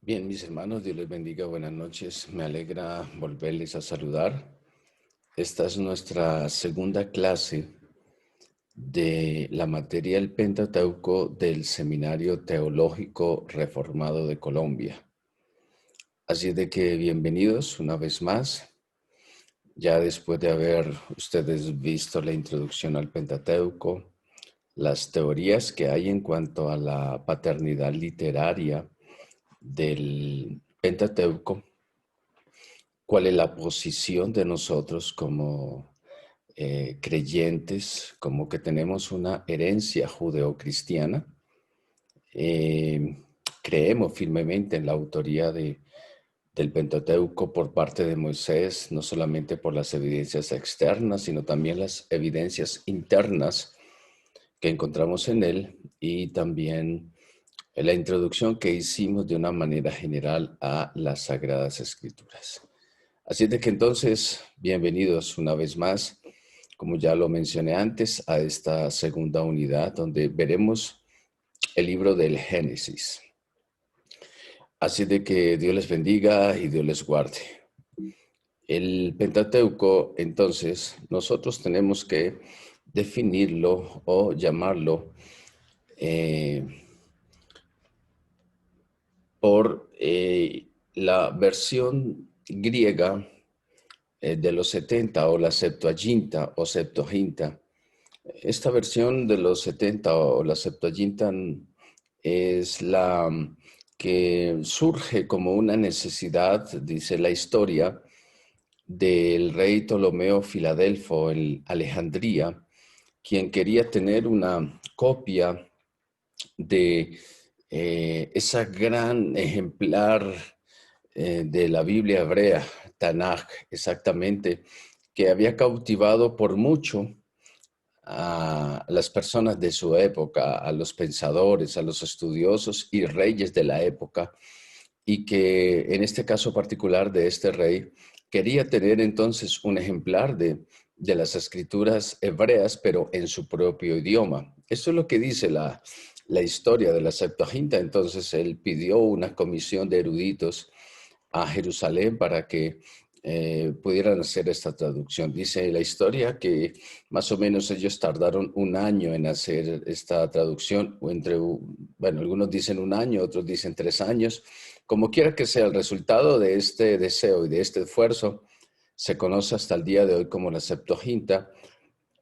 Bien, mis hermanos, Dios les bendiga, buenas noches. Me alegra volverles a saludar. Esta es nuestra segunda clase de la materia del Pentateuco del Seminario Teológico Reformado de Colombia. Así de que bienvenidos una vez más. Ya después de haber ustedes visto la introducción al Pentateuco, las teorías que hay en cuanto a la paternidad literaria del Pentateuco, cuál es la posición de nosotros como creyentes, como que tenemos una herencia judeocristiana. Eh, Creemos firmemente en la autoría del Pentateuco por parte de Moisés, no solamente por las evidencias externas, sino también las evidencias internas que encontramos en él y también en la introducción que hicimos de una manera general a las Sagradas Escrituras. Así de que entonces, bienvenidos una vez más, como ya lo mencioné antes, a esta segunda unidad donde veremos el libro del Génesis. Así de que Dios les bendiga y Dios les guarde. El Pentateuco, entonces, nosotros tenemos que definirlo o llamarlo eh, por la versión griega de los 70 o la Septuaginta o Septuaginta. Esta versión de los 70 o la Septuaginta es la que surge como una necesidad, dice la historia, del rey Ptolomeo Filadelfo en Alejandría, quien quería tener una copia de esa gran ejemplar de la Biblia hebrea, Tanaj, exactamente, que había cautivado por mucho a las personas de su época, a los pensadores, a los estudiosos y reyes de la época, y que en este caso particular de este rey quería tener entonces un ejemplar de las escrituras hebreas, pero en su propio idioma. Eso es lo que dice la historia de la Septuaginta. Entonces él pidió una comisión de eruditos a Jerusalén para que pudieran hacer esta traducción. Dice la historia que más o menos ellos tardaron un año en hacer esta traducción, o entre, bueno, algunos dicen un año, otros dicen 3 años. Como quiera que sea, el resultado de este deseo y de este esfuerzo se conoce hasta el día de hoy como la Septuaginta,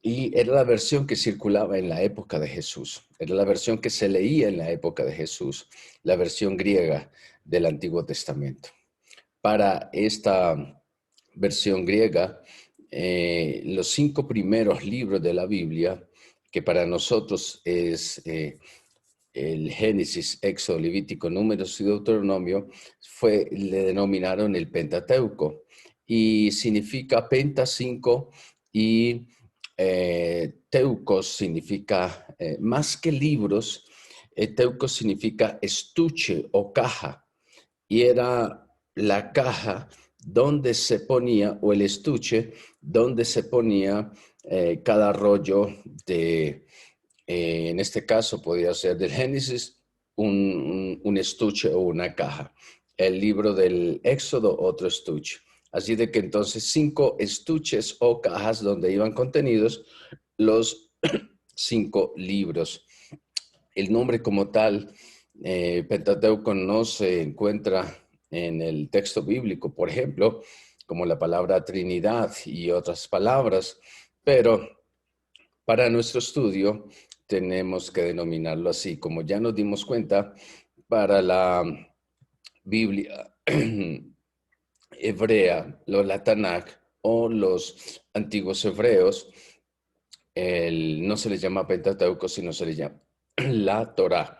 y era la versión que circulaba en la época de Jesús, era la versión que se leía en la época de Jesús, la versión griega del Antiguo Testamento. Para esta versión griega, los 5 primeros libros de la Biblia, que para nosotros es el Génesis, Éxodo, Levítico, Números y Deuteronomio, le denominaron el Pentateuco. Y significa penta 5 y teucos significa, más que libros, teucos significa estuche o caja. Y era la caja donde se ponía, o el estuche, donde se ponía cada rollo de, en este caso podía ser del Génesis, un estuche o una caja. El libro del Éxodo, otro estuche. Así de que entonces 5 estuches o cajas donde iban contenidos los 5 libros. El nombre como tal, Pentateuco, no se encuentra en el texto bíblico, por ejemplo, como la palabra Trinidad y otras palabras, pero para nuestro estudio tenemos que denominarlo así. Como ya nos dimos cuenta, para la Biblia hebrea, los Tanaj o los antiguos hebreos, no se les llama Pentateuco, sino se les llama la Torá.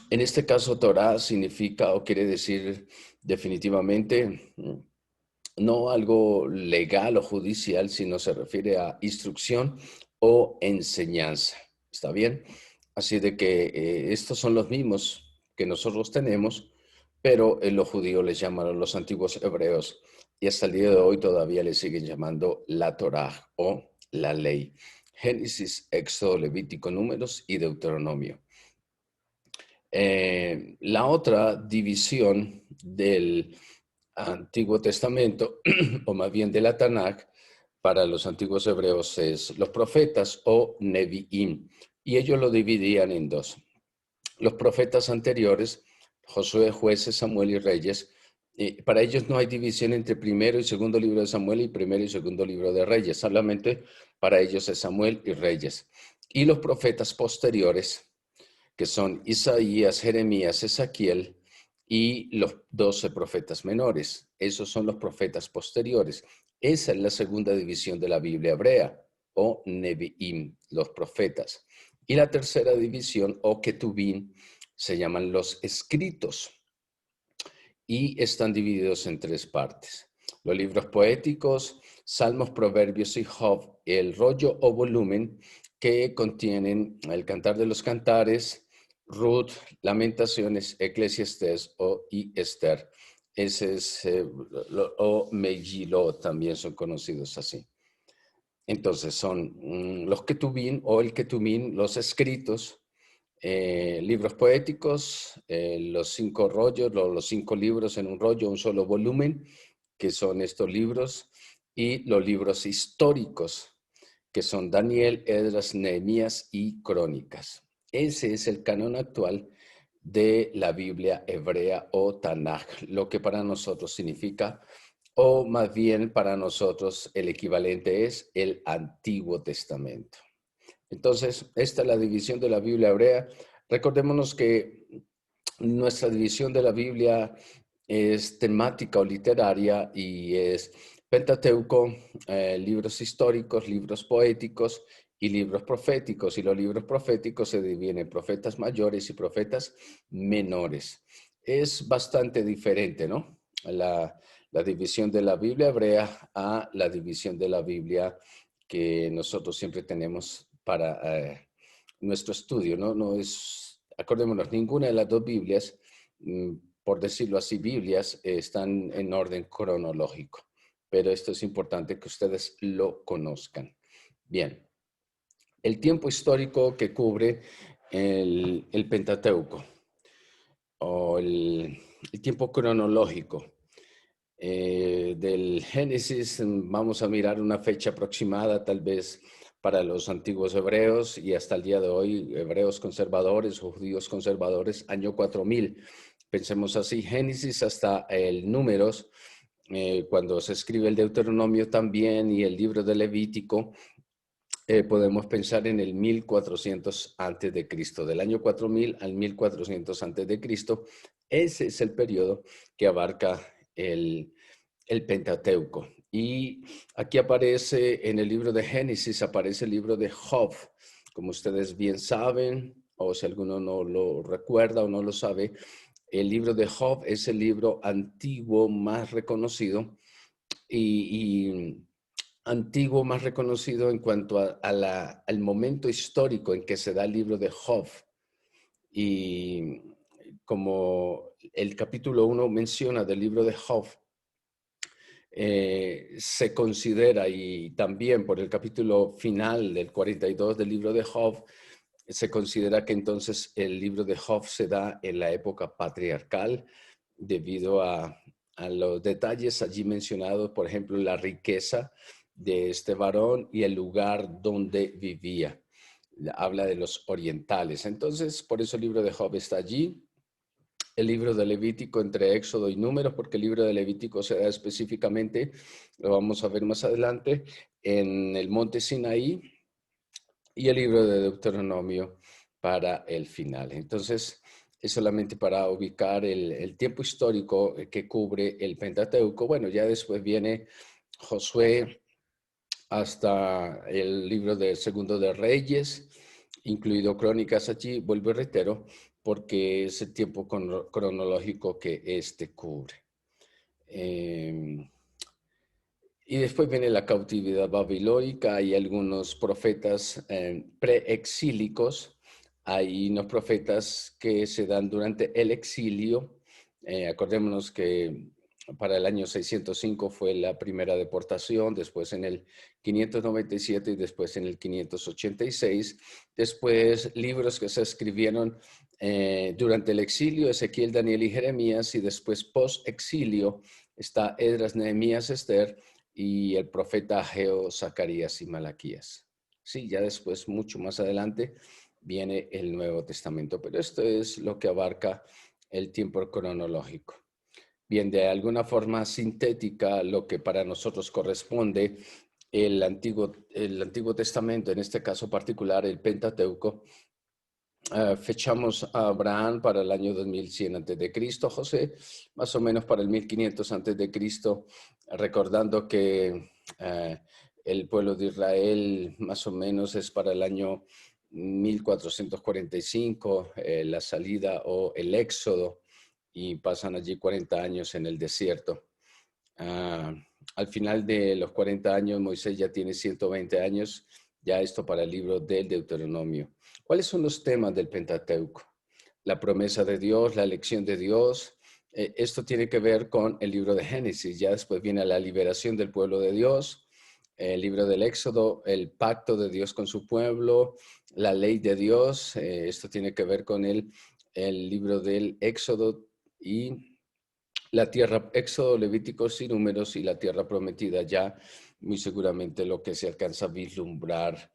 En este caso, Torá significa o quiere decir definitivamente no algo legal o judicial, sino se refiere a instrucción o enseñanza. ¿Está bien? Así de que estos son los mismos que nosotros tenemos, pero en los judíos les llamaron los antiguos hebreos y hasta el día de hoy todavía le siguen llamando la Torá o la ley. Génesis, Éxodo, Levítico, Números y Deuteronomio. La otra división del Antiguo Testamento, o más bien de la Tanakh, para los antiguos hebreos es los profetas o Nevi'im, y ellos lo dividían en dos. Los profetas anteriores, Josué, Jueces, Samuel y Reyes, para ellos no hay división entre primero y segundo libro de Samuel y primero y segundo libro de Reyes, solamente para ellos es Samuel y Reyes. Y los profetas posteriores, que son Isaías, Jeremías, Ezequiel y los 12 profetas menores. Esos son los profetas posteriores. Esa es la segunda división de la Biblia hebrea, o Nevi'im, los profetas. Y la tercera división, o Ketubim, se llaman los escritos y están divididos en tres partes. Los libros poéticos, Salmos, Proverbios y Job, el rollo o volumen que contienen el Cantar de los Cantares, Ruth, Lamentaciones, Eclesiastés y Esther. Ese es, o Megilot también son conocidos así. Entonces son los Ketubim o el Ketubim, los escritos, libros poéticos, los 5 rollos, los 5 libros en un rollo, un solo volumen, que son estos libros, y los libros históricos, que son Daniel, Esdras, Nehemías y Crónicas. Ese es el canon actual de la Biblia hebrea o Tanaj, lo que para nosotros significa, o más bien para nosotros el equivalente es el Antiguo Testamento. Entonces, esta es la división de la Biblia hebrea. Recordémonos que nuestra división de la Biblia es temática o literaria y es Pentateuco, libros históricos, libros poéticos y libros proféticos. Y los libros proféticos se dividen en profetas mayores y profetas menores. Es bastante diferente, ¿no? La división de la Biblia hebrea a la división de la Biblia que nosotros siempre tenemos para nuestro estudio, ¿no? No es, acordémonos, ninguna de las dos Biblias, por decirlo así, Biblias, están en orden cronológico, pero esto es importante que ustedes lo conozcan. Bien, el tiempo histórico que cubre el Pentateuco, o el tiempo cronológico. Del Génesis vamos a mirar una fecha aproximada tal vez para los antiguos hebreos y hasta el día de hoy hebreos conservadores o judíos conservadores, año 4000. Pensemos así, Génesis hasta el Números, cuando se escribe el Deuteronomio también y el libro de Levítico, podemos pensar en el 1400 antes de Cristo, del año 4000 al 1400 antes de Cristo. Ese es el periodo que abarca el Pentateuco. Y aquí aparece en el libro de Génesis, aparece el libro de Job, como ustedes bien saben, o si alguno no lo recuerda o no lo sabe, el libro de Job es el libro antiguo más reconocido y antiguo más reconocido en cuanto al momento histórico en que se da el libro de Job. Y como el capítulo 1 menciona del libro de Job, se considera, y también por el capítulo final del 42 del libro de Job, se considera que entonces el libro de Job se da en la época patriarcal debido a los detalles allí mencionados, por ejemplo, la riqueza de este varón y el lugar donde vivía. Habla de los orientales. Entonces, por eso el libro de Job está allí. El libro de Levítico entre Éxodo y Números, porque el libro de Levítico se da específicamente, lo vamos a ver más adelante, en el monte Sinaí, y el libro de Deuteronomio para el final. Entonces, es solamente para ubicar el tiempo histórico que cubre el Pentateuco. Bueno, ya después viene Josué hasta el libro de Segundo de Reyes, incluido Crónicas allí, vuelvo y reitero, porque es el tiempo cronológico que este cubre. Y después viene la cautividad babilónica y algunos profetas preexílicos. Hay unos profetas que se dan durante el exilio. Acordémonos que para el año 605 fue la primera deportación, después en el 597 y después en el 586. Después libros que se escribieron durante el exilio, Ezequiel, Daniel y Jeremías, y después post-exilio está Esdras, Nehemías, Esther y el profeta Ageo, Zacarías y Malaquías. Sí, ya después, mucho más adelante, viene el Nuevo Testamento, pero esto es lo que abarca el tiempo cronológico. Bien, de alguna forma sintética, lo que para nosotros corresponde el Antiguo Testamento, en este caso particular el Pentateuco, fechamos a Abraham para el año 2100 a.C., José más o menos para el 1500 a.C., recordando que el pueblo de Israel más o menos es para el año 1445, la salida o el éxodo, y pasan allí 40 años en el desierto. Al final de los 40 años, Moisés ya tiene 120 años, ya esto para el libro del Deuteronomio. ¿Cuáles son los temas del Pentateuco? La promesa de Dios, la elección de Dios. Esto tiene que ver con el libro de Génesis. Ya después viene la liberación del pueblo de Dios, el libro del Éxodo, el pacto de Dios con su pueblo, la ley de Dios. Esto tiene que ver con el libro del Éxodo y la tierra, Éxodo, Levíticos y Números, y la tierra prometida, ya muy seguramente lo que se alcanza a vislumbrar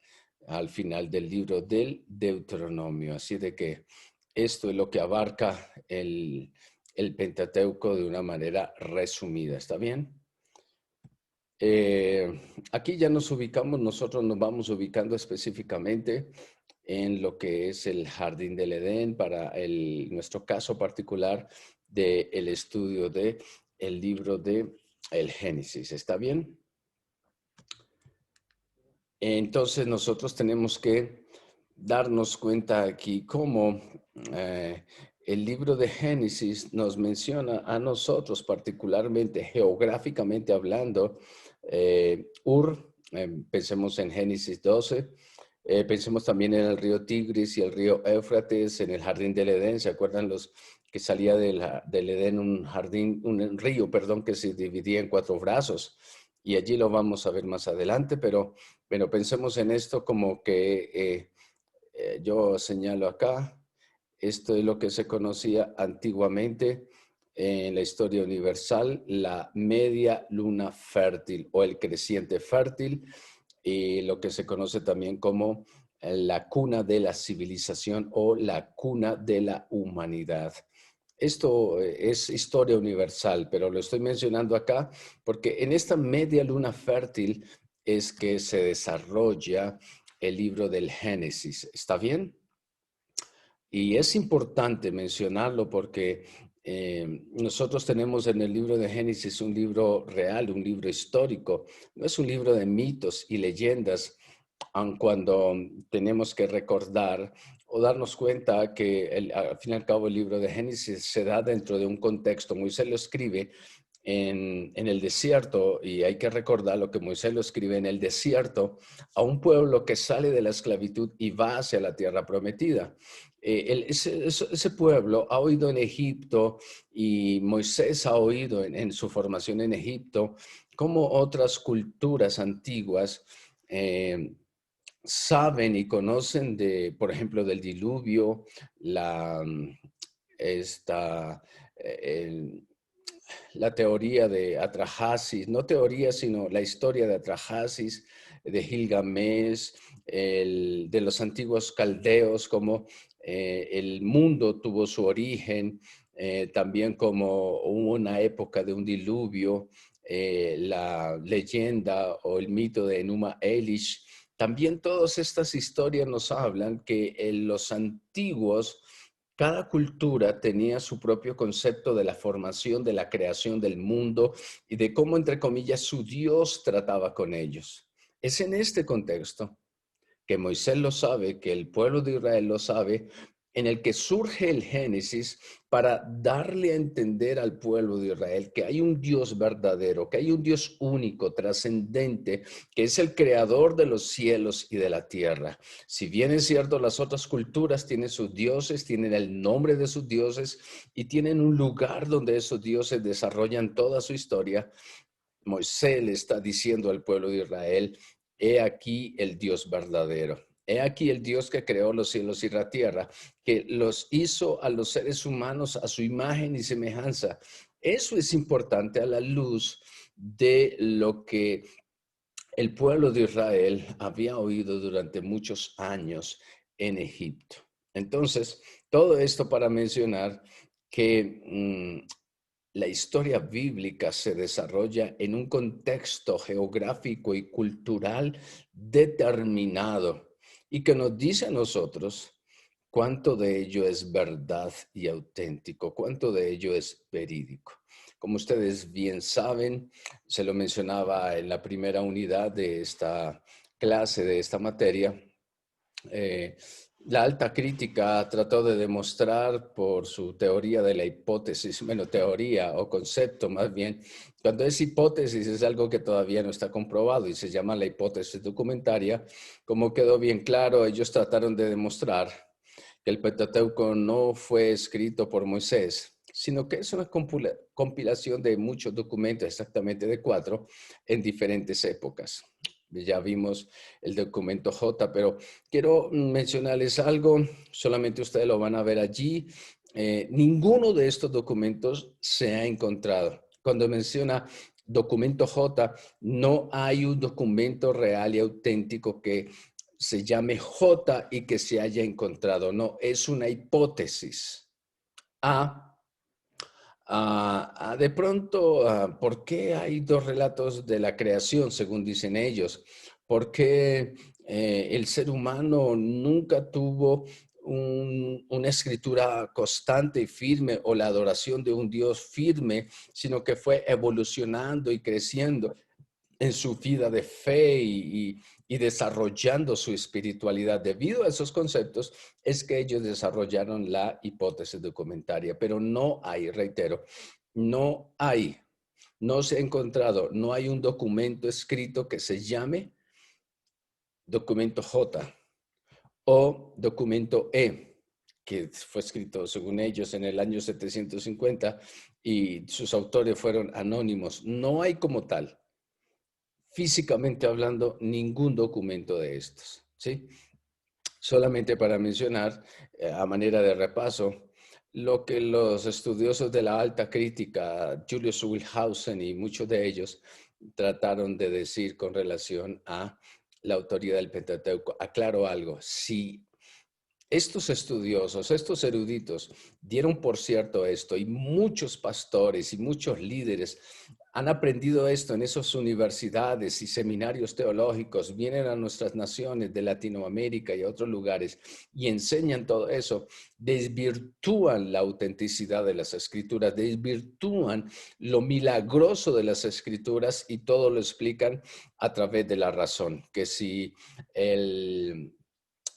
al final del libro del Deuteronomio. Así de que esto es lo que abarca el Pentateuco de una manera resumida. ¿Está bien? Aquí ya nos ubicamos, nosotros nos vamos ubicando específicamente en lo que es el Jardín del Edén para nuestro caso particular del estudio de el libro de el Génesis. ¿Está bien? Entonces nosotros tenemos que darnos cuenta aquí cómo el libro de Génesis nos menciona a nosotros, particularmente geográficamente hablando, Ur, pensemos en Génesis 12, pensemos también en el río Tigris y el río Éufrates, en el jardín del Edén. ¿Se acuerdan los que salía del Edén un río, perdón, que se dividía en 4 brazos? Y allí lo vamos a ver más adelante, pero pensemos en esto como que yo señalo acá. Esto es lo que se conocía antiguamente en la historia universal, la media luna fértil o el creciente fértil, y lo que se conoce también como la cuna de la civilización o la cuna de la humanidad. Esto es historia universal, pero lo estoy mencionando acá porque en esta media luna fértil es que se desarrolla el libro del Génesis. ¿Está bien? Y es importante mencionarlo porque nosotros tenemos en el libro de Génesis un libro real, un libro histórico. No es un libro de mitos y leyendas, aun cuando tenemos que recordar o darnos cuenta que al fin y al cabo el libro de Génesis se da dentro de un contexto. Moisés lo escribe en el desierto, y hay que recordar lo que Moisés lo escribe en el desierto a un pueblo que sale de la esclavitud y va hacia la tierra prometida. Ese pueblo ha oído en Egipto, y Moisés ha oído en su formación en Egipto, cómo otras culturas antiguas saben y conocen de, por ejemplo, del diluvio, esta, el, la teoría de Atrahasis, no teoría, sino la historia de Atrahasis, de Gilgamesh, de los antiguos caldeos, como el mundo tuvo su origen, también como hubo una época de un diluvio, la leyenda o el mito de Enuma Elish. También todas estas historias nos hablan que los antiguos, cada cultura tenía su propio concepto de la formación, de la creación del mundo y de cómo, entre comillas, su Dios trataba con ellos. Es en este contexto que Moisés lo sabe, que el pueblo de Israel lo sabe, en el que surge el Génesis para darle a entender al pueblo de Israel que hay un Dios verdadero, que hay un Dios único, trascendente, que es el creador de los cielos y de la tierra. Si bien es cierto, las otras culturas tienen sus dioses, tienen el nombre de sus dioses y tienen un lugar donde esos dioses desarrollan toda su historia, Moisés le está diciendo al pueblo de Israel: he aquí el Dios verdadero. He aquí el Dios que creó los cielos y la tierra, que los hizo a los seres humanos a su imagen y semejanza. Eso es importante a la luz de lo que el pueblo de Israel había oído durante muchos años en Egipto. Entonces, todo esto para mencionar que la historia bíblica se desarrolla en un contexto geográfico y cultural determinado y que nos dice a nosotros cuánto de ello es verdad y auténtico, cuánto de ello es verídico. Como ustedes bien saben, se lo mencionaba en la primera unidad de esta clase, de esta materia, eh, la alta crítica trató de demostrar por su teoría de la hipótesis, bueno, teoría o concepto más bien, cuando es hipótesis es algo que todavía no está comprobado y se llama la hipótesis documentaria. Como quedó bien claro, ellos trataron de demostrar que el Pentateuco no fue escrito por Moisés, sino que es una compilación de muchos documentos, exactamente de 4, en diferentes épocas. Ya vimos el documento J, pero quiero mencionarles algo, solamente ustedes lo van a ver allí. Ninguno de estos documentos se ha encontrado. Cuando menciona documento J, no hay un documento real y auténtico que se llame J y que se haya encontrado. No, es una hipótesis. De pronto, ¿por qué hay dos relatos de la creación, según dicen ellos? ¿Por qué el ser humano nunca tuvo una escritura constante y firme o la adoración de un Dios firme, sino que fue evolucionando y creciendo en su vida de fe y desarrollando su espiritualidad? Debido a esos conceptos es que ellos desarrollaron la hipótesis documentaria, pero no hay, reitero, no hay, no se ha encontrado, no hay un documento escrito que se llame documento J o documento E, que fue escrito según ellos en el año 750 y sus autores fueron anónimos. No hay como tal, físicamente hablando, ningún documento de estos, ¿sí? Solamente para mencionar, a manera de repaso, lo que los estudiosos de la alta crítica, Julius Wellhausen y muchos de ellos, trataron de decir con relación a la autoría del Pentateuco. Aclaro algo: si estos estudiosos, estos eruditos dieron por cierto esto, y muchos pastores y muchos líderes han aprendido esto en esas universidades y seminarios teológicos, vienen a nuestras naciones de Latinoamérica y a otros lugares y enseñan todo eso, desvirtúan la autenticidad de las escrituras, desvirtúan lo milagroso de las escrituras y todo lo explican a través de la razón. Que si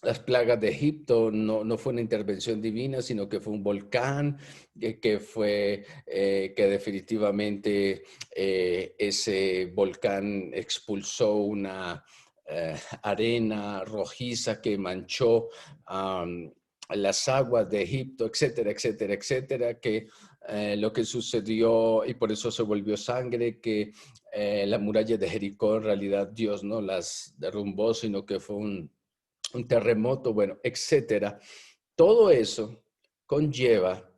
las plagas de Egipto no fue una intervención divina, sino que fue un volcán, que definitivamente ese volcán expulsó una arena rojiza que manchó las aguas de Egipto, etcétera, etcétera, etcétera, que lo que sucedió y por eso se volvió sangre, que la muralla de Jericó en realidad Dios no las derrumbó, sino que fue un terremoto, bueno, etcétera. Todo eso conlleva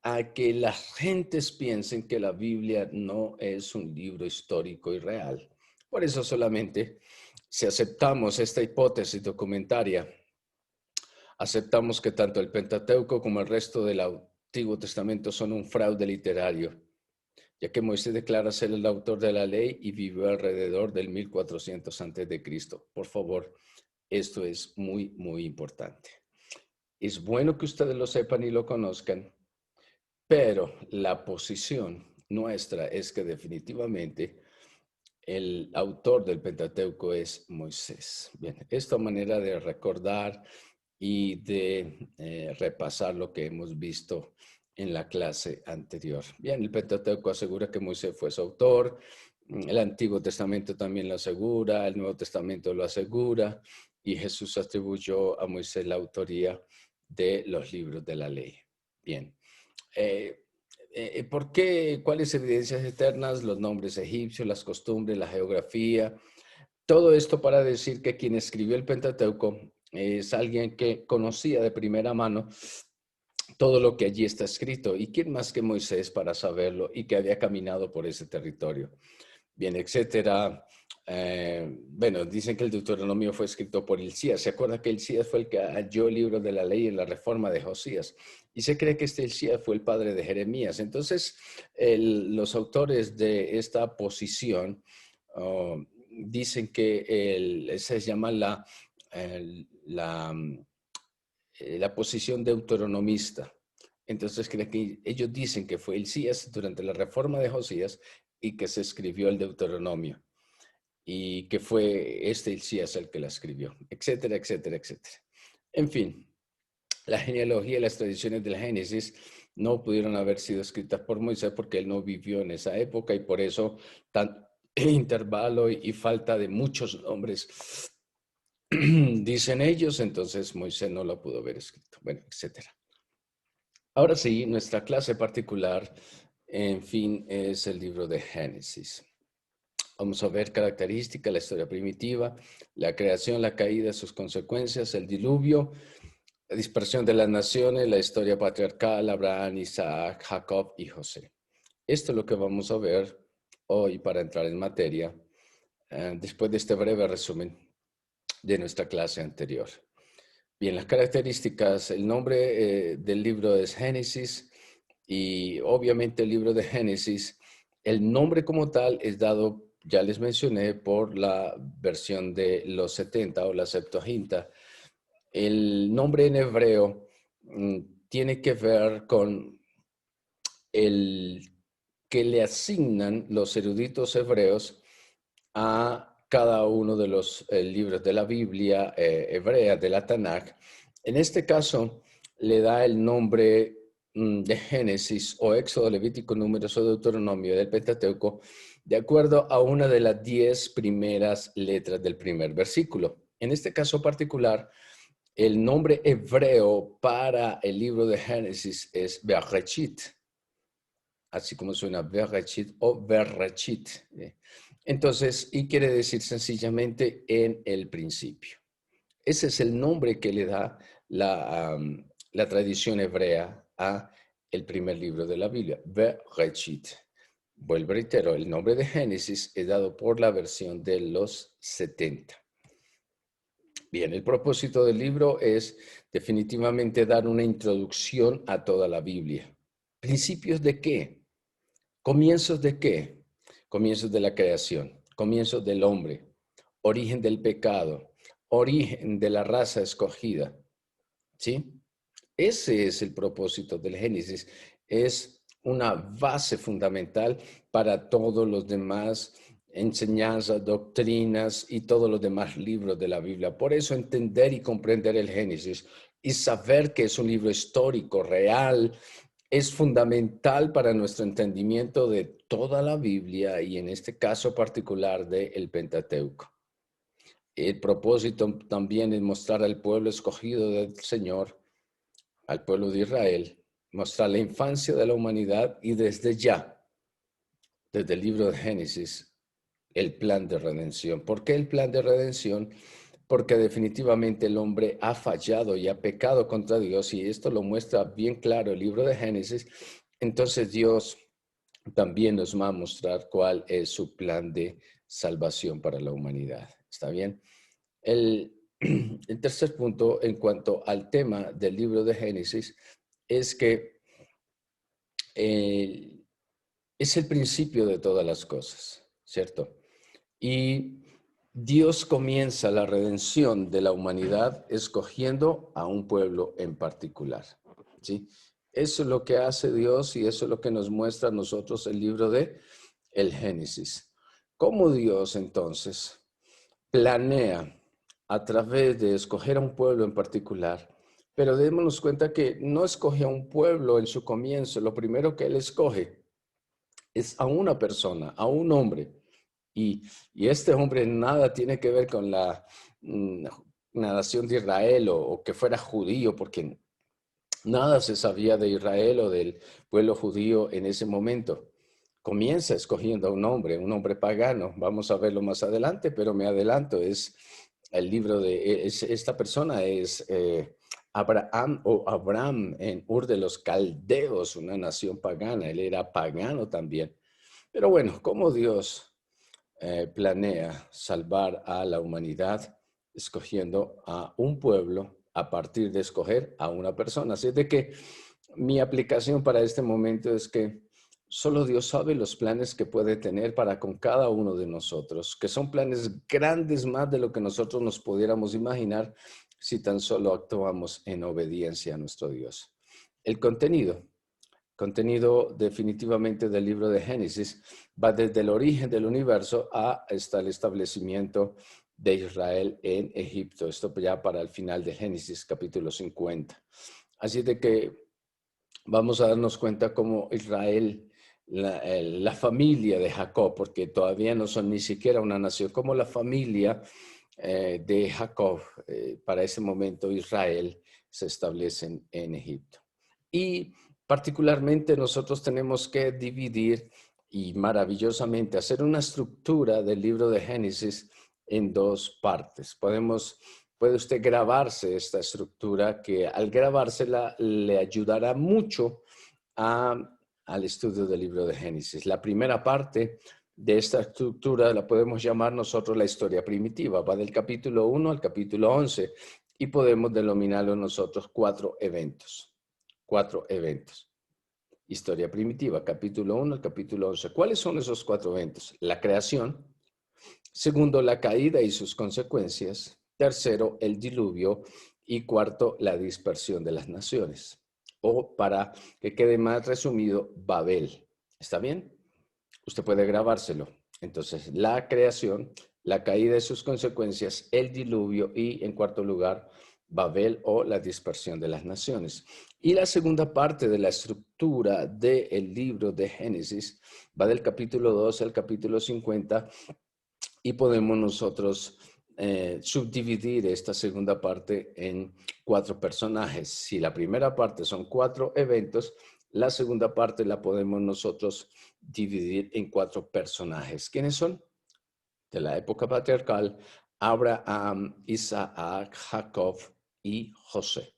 a que las gentes piensen que la Biblia no es un libro histórico y real. Por eso solamente, si aceptamos esta hipótesis documentaria, aceptamos que tanto el Pentateuco como el resto del Antiguo Testamento son un fraude literario, ya que Moisés declara ser el autor de la ley y vivió alrededor del 1400 antes de Cristo. Por favor, esto es muy, muy importante. Es bueno que ustedes lo sepan y lo conozcan, pero la posición nuestra es que definitivamente el autor del Pentateuco es Moisés. Bien, esta manera de recordar y de repasar lo que hemos visto en la clase anterior. Bien, el Pentateuco asegura que Moisés fue su autor, el Antiguo Testamento también lo asegura, el Nuevo Testamento lo asegura, y Jesús atribuyó a Moisés la autoría de los libros de la ley. Bien. ¿Por qué? ¿Cuáles evidencias eternas? Los nombres egipcios, las costumbres, la geografía. Todo esto para decir que quien escribió el Pentateuco es alguien que conocía de primera mano todo lo que allí está escrito. ¿Y quién más que Moisés para saberlo y que había caminado por ese territorio? Bien, etcétera. Bueno, dicen que el Deuteronomio fue escrito por Hilcías. ¿Se acuerda que Hilcías fue el que halló el libro de la ley en la reforma de Josías? Y se cree que este Hilcías fue el padre de Jeremías. Entonces, los autores de esta posición dicen que se llama la posición deuteronomista. Entonces, creen que ellos dicen que fue Hilcías durante la reforma de Josías y que se escribió el Deuteronomio y que fue este Hilcías el que la escribió, etcétera, etcétera, etcétera. En fin, la genealogía y las tradiciones del Génesis no pudieron haber sido escritas por Moisés porque él no vivió en esa época y por eso tan intervalo y falta de muchos nombres dicen ellos, entonces Moisés no lo pudo haber escrito, bueno, etcétera. Ahora sí, nuestra clase particular, en fin, es el libro de Génesis. Vamos a ver características, la historia primitiva, la creación, la caída, sus consecuencias, el diluvio, la dispersión de las naciones, la historia patriarcal, Abraham, Isaac, Jacob y José. Esto es lo que vamos a ver hoy para entrar en materia, después de este breve resumen de nuestra clase anterior. Bien, las características, el nombre del libro es Génesis y obviamente el libro de Génesis, el nombre como tal es dado, ya les mencioné, por la versión de los 70 o la Septuaginta. El nombre en hebreo tiene que ver con el que le asignan los eruditos hebreos a cada uno de los libros de la Biblia hebrea, de la Tanakh. En este caso, le da el nombre de Génesis o Éxodo, Levítico, Números o Deuteronomio del Pentateuco, de acuerdo a una de las 10 primeras letras del primer versículo. En este caso particular, el nombre hebreo para el libro de Génesis es Bereshit, así como suena Bereshit o Bereshit. Entonces, y quiere decir sencillamente en el principio. Ese es el nombre que le da la tradición hebrea a el primer libro de la Biblia, Bereshit. Vuelvo a reiterar, el nombre de Génesis es dado por la versión de los 70. Bien, el propósito del libro es definitivamente dar una introducción a toda la Biblia. ¿Principios de qué? ¿Comienzos de qué? Comienzos de la creación, comienzos del hombre, origen del pecado, origen de la raza escogida. ¿Sí? Ese es el propósito del Génesis. Es una base fundamental para todos los demás enseñanzas, doctrinas y todos los demás libros de la Biblia. Por eso entender y comprender el Génesis y saber que es un libro histórico, real, es fundamental para nuestro entendimiento de toda la Biblia y en este caso particular del Pentateuco. El propósito también es mostrar al pueblo escogido del Señor, al pueblo de Israel, mostrar la infancia de la humanidad y desde ya, desde el libro de Génesis, el plan de redención. ¿Por qué el plan de redención? Porque definitivamente el hombre ha fallado y ha pecado contra Dios y esto lo muestra bien claro el libro de Génesis. Entonces Dios también nos va a mostrar cuál es su plan de salvación para la humanidad. ¿Está bien? El tercer punto en cuanto al tema del libro de Génesis es que es el principio de todas las cosas, ¿cierto? Y Dios comienza la redención de la humanidad escogiendo a un pueblo en particular, ¿sí? Eso es lo que hace Dios y eso es lo que nos muestra a nosotros el libro de el Génesis. ¿Cómo Dios entonces planea a través de escoger a un pueblo en particular. Pero démonos cuenta que no escoge a un pueblo en su comienzo. Lo primero que él escoge es a una persona, a un hombre. Y, y este hombre nada tiene que ver con mm, la nación de Israel o que fuera judío, porque nada se sabía de Israel o del pueblo judío en ese momento. Comienza escogiendo a un hombre pagano. Vamos a verlo más adelante, pero me adelanto. Es el libro de esta persona es Abraham o Abram en Ur de los Caldeos, una nación pagana. Él era pagano también. Pero bueno, como Dios planea salvar a la humanidad escogiendo a un pueblo a partir de escoger a una persona. Así es de que mi aplicación para este momento es que solo Dios sabe los planes que puede tener para con cada uno de nosotros, que son planes grandes más de lo que nosotros nos pudiéramos imaginar si tan solo actuamos en obediencia a nuestro Dios. El contenido definitivamente del libro de Génesis va desde el origen del universo hasta el establecimiento de Israel en Egipto. Esto ya para el final de Génesis capítulo 50. Así de que vamos a darnos cuenta cómo Israel, la familia de Jacob, porque todavía no son ni siquiera una nación, como la familia de Jacob, para ese momento Israel, se establecen en Egipto. Y particularmente nosotros tenemos que dividir y maravillosamente hacer una estructura del libro de Génesis en dos partes. Puede usted grabarse esta estructura que al grabársela le ayudará mucho a, al estudio del libro de Génesis. La primera parte de esta estructura la podemos llamar nosotros la historia primitiva. Va del capítulo 1 al capítulo 11 y podemos denominarlo nosotros cuatro eventos. Cuatro eventos. Historia primitiva, capítulo 1 al capítulo 11. ¿Cuáles son esos cuatro eventos? La creación. Segundo, la caída y sus consecuencias. Tercero, el diluvio. Y cuarto, la dispersión de las naciones. O para que quede más resumido, Babel. ¿Está bien? Usted puede grabárselo. Entonces, la creación, la caída y sus consecuencias, el diluvio y, en cuarto lugar, Babel o la dispersión de las naciones. Y la segunda parte de la estructura del libro de Génesis va del capítulo 2 al capítulo 50 y podemos nosotros subdividir esta segunda parte en cuatro personajes. Si la primera parte son cuatro eventos, la segunda parte la podemos nosotros dividir en cuatro personajes. ¿Quiénes son? De la época patriarcal, Abraham, Isaac, Jacob y José.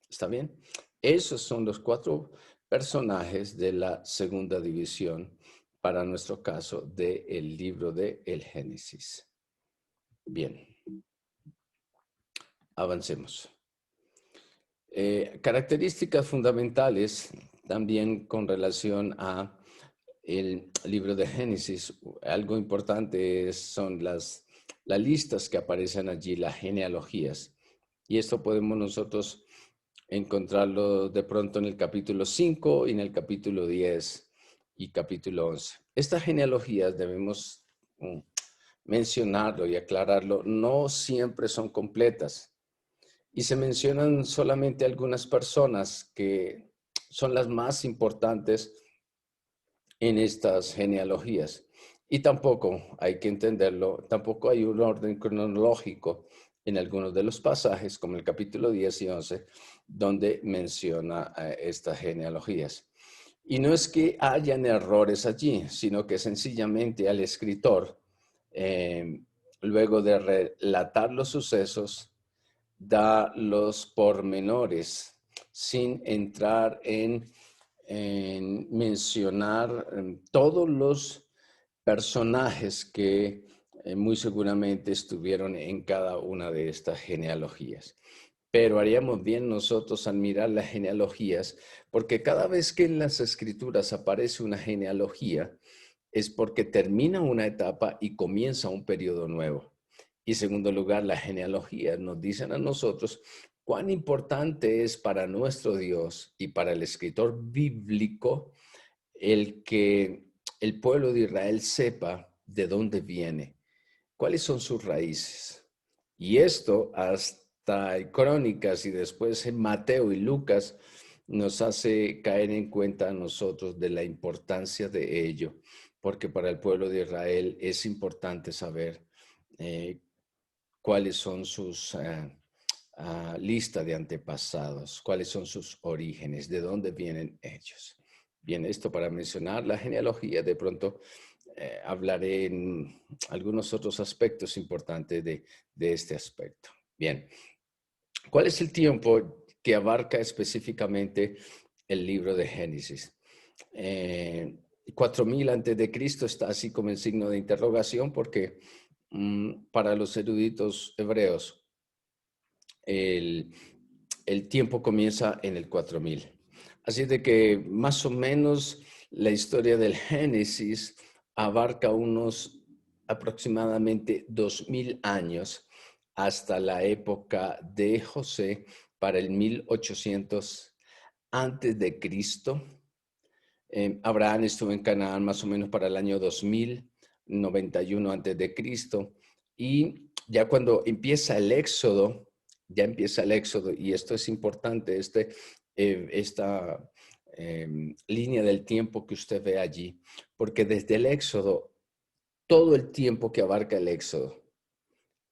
¿Está bien? Esos son los cuatro personajes de la segunda división para nuestro caso del libro de el Génesis. Bien, avancemos. Características fundamentales también con relación a el libro de Génesis. Algo importante son las listas que aparecen allí, las genealogías. Y esto podemos nosotros encontrarlo de pronto en el capítulo 5 y en el capítulo 10 y capítulo 11. Estas genealogías debemos mencionarlo y aclararlo, no siempre son completas y se mencionan solamente algunas personas que son las más importantes en estas genealogías. Y tampoco hay que entenderlo, tampoco hay un orden cronológico en algunos de los pasajes, como el capítulo 10 y 11, donde menciona estas genealogías. Y no es que hayan errores allí, sino que sencillamente al escritor, eh, luego de relatar los sucesos, da los pormenores sin entrar en mencionar todos los personajes que muy seguramente estuvieron en cada una de estas genealogías. Pero haríamos bien nosotros al mirar las genealogías, porque cada vez que en las escrituras aparece una genealogía, es porque termina una etapa y comienza un periodo nuevo. Y en segundo lugar, las genealogías nos dicen a nosotros cuán importante es para nuestro Dios y para el escritor bíblico el que el pueblo de Israel sepa de dónde viene, cuáles son sus raíces. Y esto hasta en Crónicas y después en Mateo y Lucas nos hace caer en cuenta a nosotros de la importancia de ello, porque para el pueblo de Israel es importante saber eh, cuáles son sus lista de antepasados, cuáles son sus orígenes, de dónde vienen ellos. Bien, esto para mencionar la genealogía, de pronto hablaré en algunos otros aspectos importantes de este aspecto. Bien, ¿cuál es el tiempo que abarca específicamente el libro de Génesis? 4000 antes de Cristo está así como en signo de interrogación porque para los eruditos hebreos el, el tiempo comienza en el 4000. Así de que más o menos la historia del Génesis abarca unos aproximadamente 2000 años hasta la época de José para el 1800 antes de Cristo. Abraham estuvo en Canaán más o menos para el año 2091 antes de Cristo. Y ya cuando empieza el Éxodo, y esto es importante, esta línea del tiempo que usted ve allí, porque desde el Éxodo, todo el tiempo que abarca el Éxodo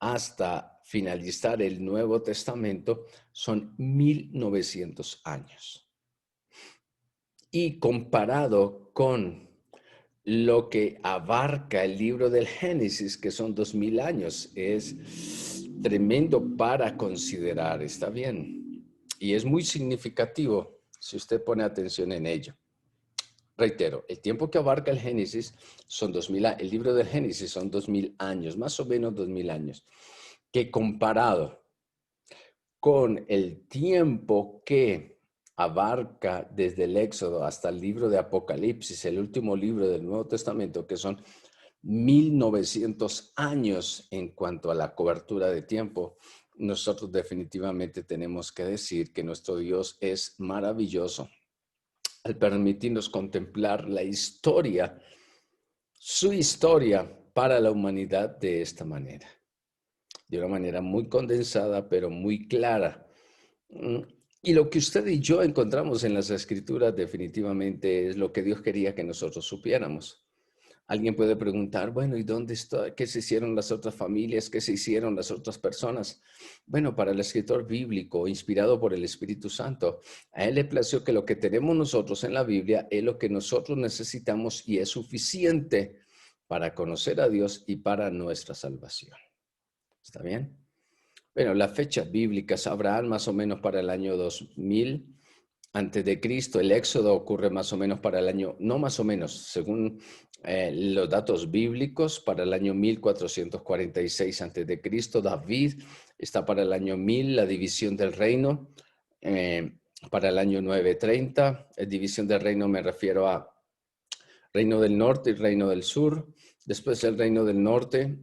hasta finalizar el Nuevo Testamento son 1900 años. Y comparado con lo que abarca el libro del Génesis, que son 2000 años, es tremendo para considerar, está bien. Y es muy significativo si usted pone atención en ello. Reitero, el tiempo que abarca el Génesis son 2000, el libro del Génesis son 2000 años, más o menos 2000 años, que comparado con el tiempo que abarca desde el Éxodo hasta el libro de Apocalipsis, el último libro del Nuevo Testamento, que son 1900 años en cuanto a la cobertura de tiempo, nosotros definitivamente tenemos que decir que nuestro Dios es maravilloso al permitirnos contemplar la historia, su historia para la humanidad de esta manera, de una manera muy condensada, pero muy clara. Y lo que usted y yo encontramos en las Escrituras definitivamente es lo que Dios quería que nosotros supiéramos. Alguien puede preguntar, bueno, ¿y dónde está? ¿Qué se hicieron las otras familias? ¿Qué se hicieron las otras personas? Bueno, para el escritor bíblico, inspirado por el Espíritu Santo, a él le plació que lo que tenemos nosotros en la Biblia es lo que nosotros necesitamos y es suficiente para conocer a Dios y para nuestra salvación. ¿Está bien? Bueno, las fechas bíblicas, Abraham más o menos para el año 2000 antes de Cristo, el Éxodo ocurre más o menos para el año, no más o menos, según los datos bíblicos, para el año 1446 antes de Cristo. David está para el año 1000, la división del reino, para el año 930. División del reino me refiero a reino del norte y reino del sur. Después el reino del norte,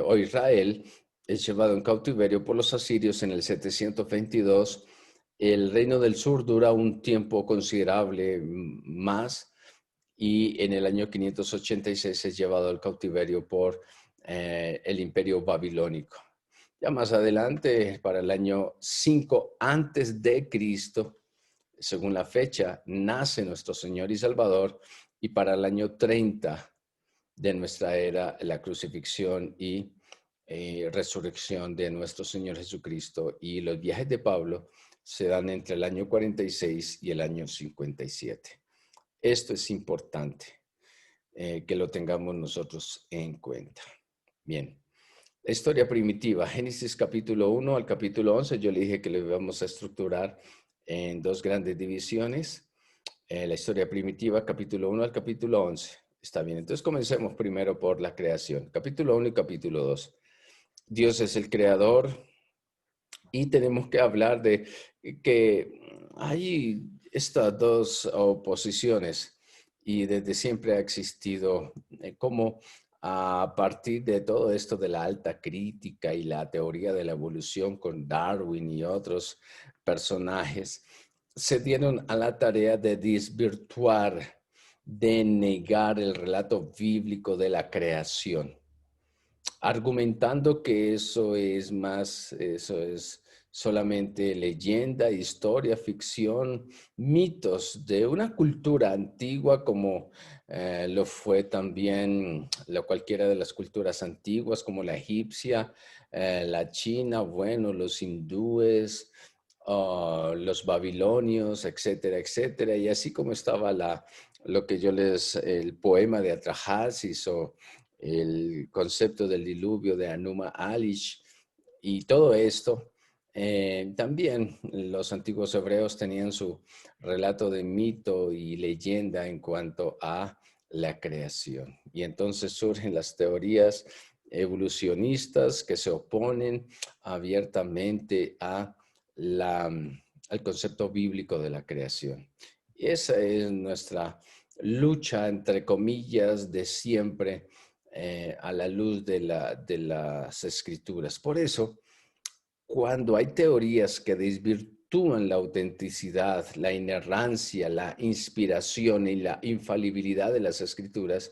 o Israel, es llevado en cautiverio por los asirios en el 722. El reino del sur dura un tiempo considerable más y en el año 586 es llevado al cautiverio por el imperio babilónico. Ya más adelante, para el año 5 antes de Cristo, según la fecha, nace nuestro Señor y Salvador, y para el año 30 de nuestra era, la crucifixión y resurrección de nuestro Señor Jesucristo. Y los viajes de Pablo se dan entre el año 46 y el año 57. Esto es importante que lo tengamos nosotros en cuenta. Bien, la historia primitiva, Génesis capítulo 1 al capítulo 11, yo le dije que lo íbamos a estructurar en dos grandes divisiones. La historia primitiva, capítulo 1 al capítulo 11. Está bien, entonces comencemos primero por la creación. Capítulo 1 y capítulo 2. Dios es el creador y tenemos que hablar de que hay estas dos oposiciones y desde siempre ha existido como a partir de todo esto de la alta crítica y la teoría de la evolución con Darwin y otros personajes, se dieron a la tarea de desvirtuar, de negar el relato bíblico de la creación. argumentando que eso es solamente leyenda, historia, ficción, mitos de una cultura antigua como lo fue también cualquiera de las culturas antiguas como la egipcia, la china, bueno, los hindúes, los babilonios, etcétera, etcétera. Y así como estaba el poema de Atrahasis o el concepto del diluvio de Anuma Alish y todo esto. También los antiguos hebreos tenían su relato de mito y leyenda en cuanto a la creación. Y entonces surgen las teorías evolucionistas que se oponen abiertamente al concepto bíblico de la creación. Y esa es nuestra lucha, entre comillas, de siempre a la luz de las escrituras. Por eso, cuando hay teorías que desvirtúan la autenticidad, la inerrancia, la inspiración y la infalibilidad de las escrituras,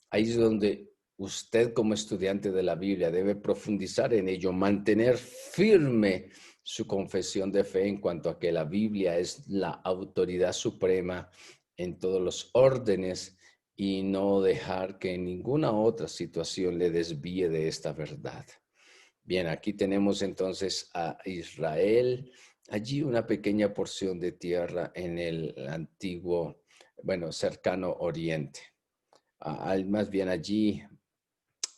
ahí es donde usted como estudiante de la Biblia debe profundizar en ello, mantener firme su confesión de fe en cuanto a que la Biblia es la autoridad suprema en todos los órdenes y no dejar que ninguna otra situación le desvíe de esta verdad. Bien, aquí tenemos entonces a Israel, allí una pequeña porción de tierra en el antiguo, bueno, cercano Oriente. Más bien allí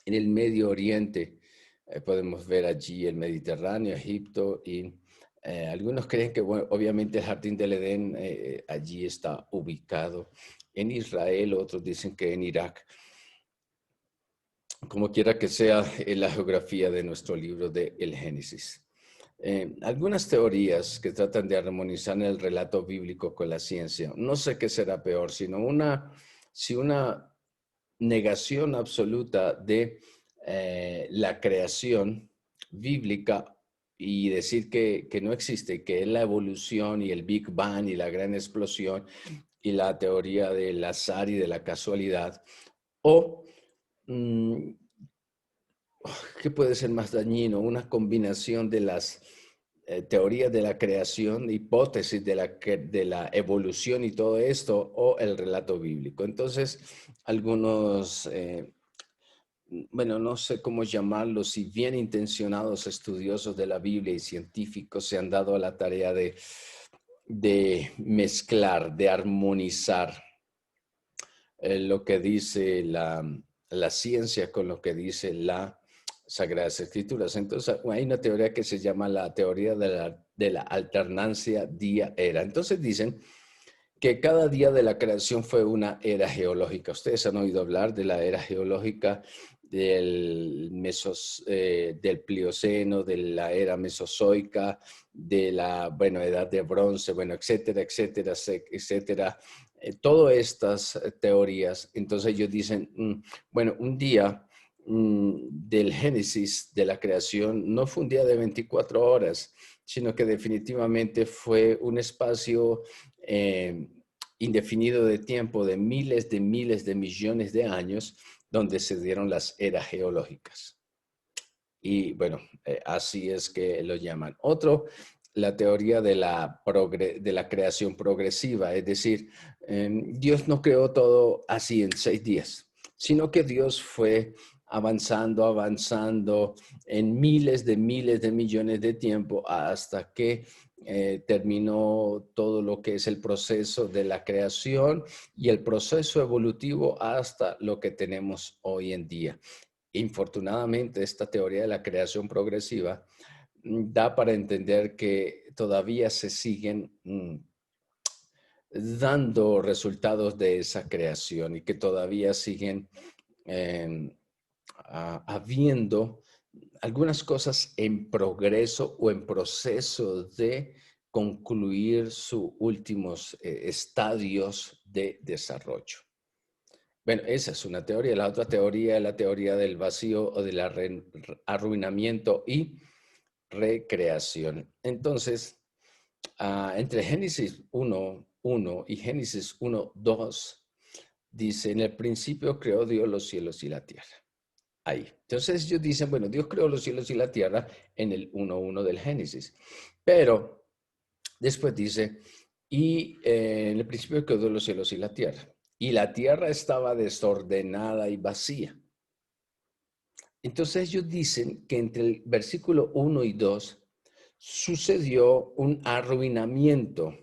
en el Medio Oriente podemos ver allí el Mediterráneo, Egipto y algunos creen que, bueno, obviamente el Jardín del Edén allí está ubicado en Israel, otros dicen que en Irak. Como quiera que sea la geografía de nuestro libro de El Génesis. Algunas teorías que tratan de armonizar el relato bíblico con la ciencia. No sé qué será peor, sino si una negación absoluta de la creación bíblica y decir que no existe, que es la evolución y el Big Bang y la gran explosión y la teoría del azar y de la casualidad, o mm, ¿qué puede ser más dañino? Una combinación de las teorías de la creación, hipótesis de la evolución y todo esto, o el relato bíblico. Entonces, algunos, bueno, no sé cómo llamarlos, si bien intencionados estudiosos de la Biblia y científicos se han dado a la tarea de mezclar, de armonizar lo que dice la ciencia con lo que dice la Sagradas Escrituras. Entonces, hay una teoría que se llama la teoría de la alternancia día-era. Entonces dicen que cada día de la creación fue una era geológica. Ustedes han oído hablar de la era geológica del Plioceno, de la era Mesozoica, de la, bueno, edad de bronce, bueno, etcétera, etcétera, etcétera. Todas estas teorías, entonces ellos dicen, bueno, un día del Génesis, de la creación, no fue un día de 24 horas, sino que definitivamente fue un espacio indefinido de tiempo de miles de millones de años donde se dieron las eras geológicas. Y bueno, así es que lo llaman. Otro, la teoría de la creación progresiva, es decir, Dios no creó todo así en 6 días, sino que Dios fue avanzando, avanzando en miles de millones de tiempo hasta que terminó todo lo que es el proceso de la creación y el proceso evolutivo hasta lo que tenemos hoy en día. Infortunadamente, esta teoría de la creación progresiva da para entender que todavía se siguen dando resultados de esa creación y que todavía siguen habiendo algunas cosas en progreso o en proceso de concluir sus últimos estadios de desarrollo. Bueno, esa es una teoría. La otra teoría es la teoría del vacío o del arruinamiento y recreación. Entonces, entre Génesis 1:1 y Génesis 1:2, dice, en el principio creó Dios los cielos y la tierra. ahí. Entonces ellos dicen, bueno, Dios creó los cielos y la tierra en el 1:1 del Génesis. Pero después dice, y en el principio creó los cielos y la tierra. Y la tierra estaba desordenada y vacía. Entonces ellos dicen que entre el versículo 1 y 2 sucedió un arruinamiento,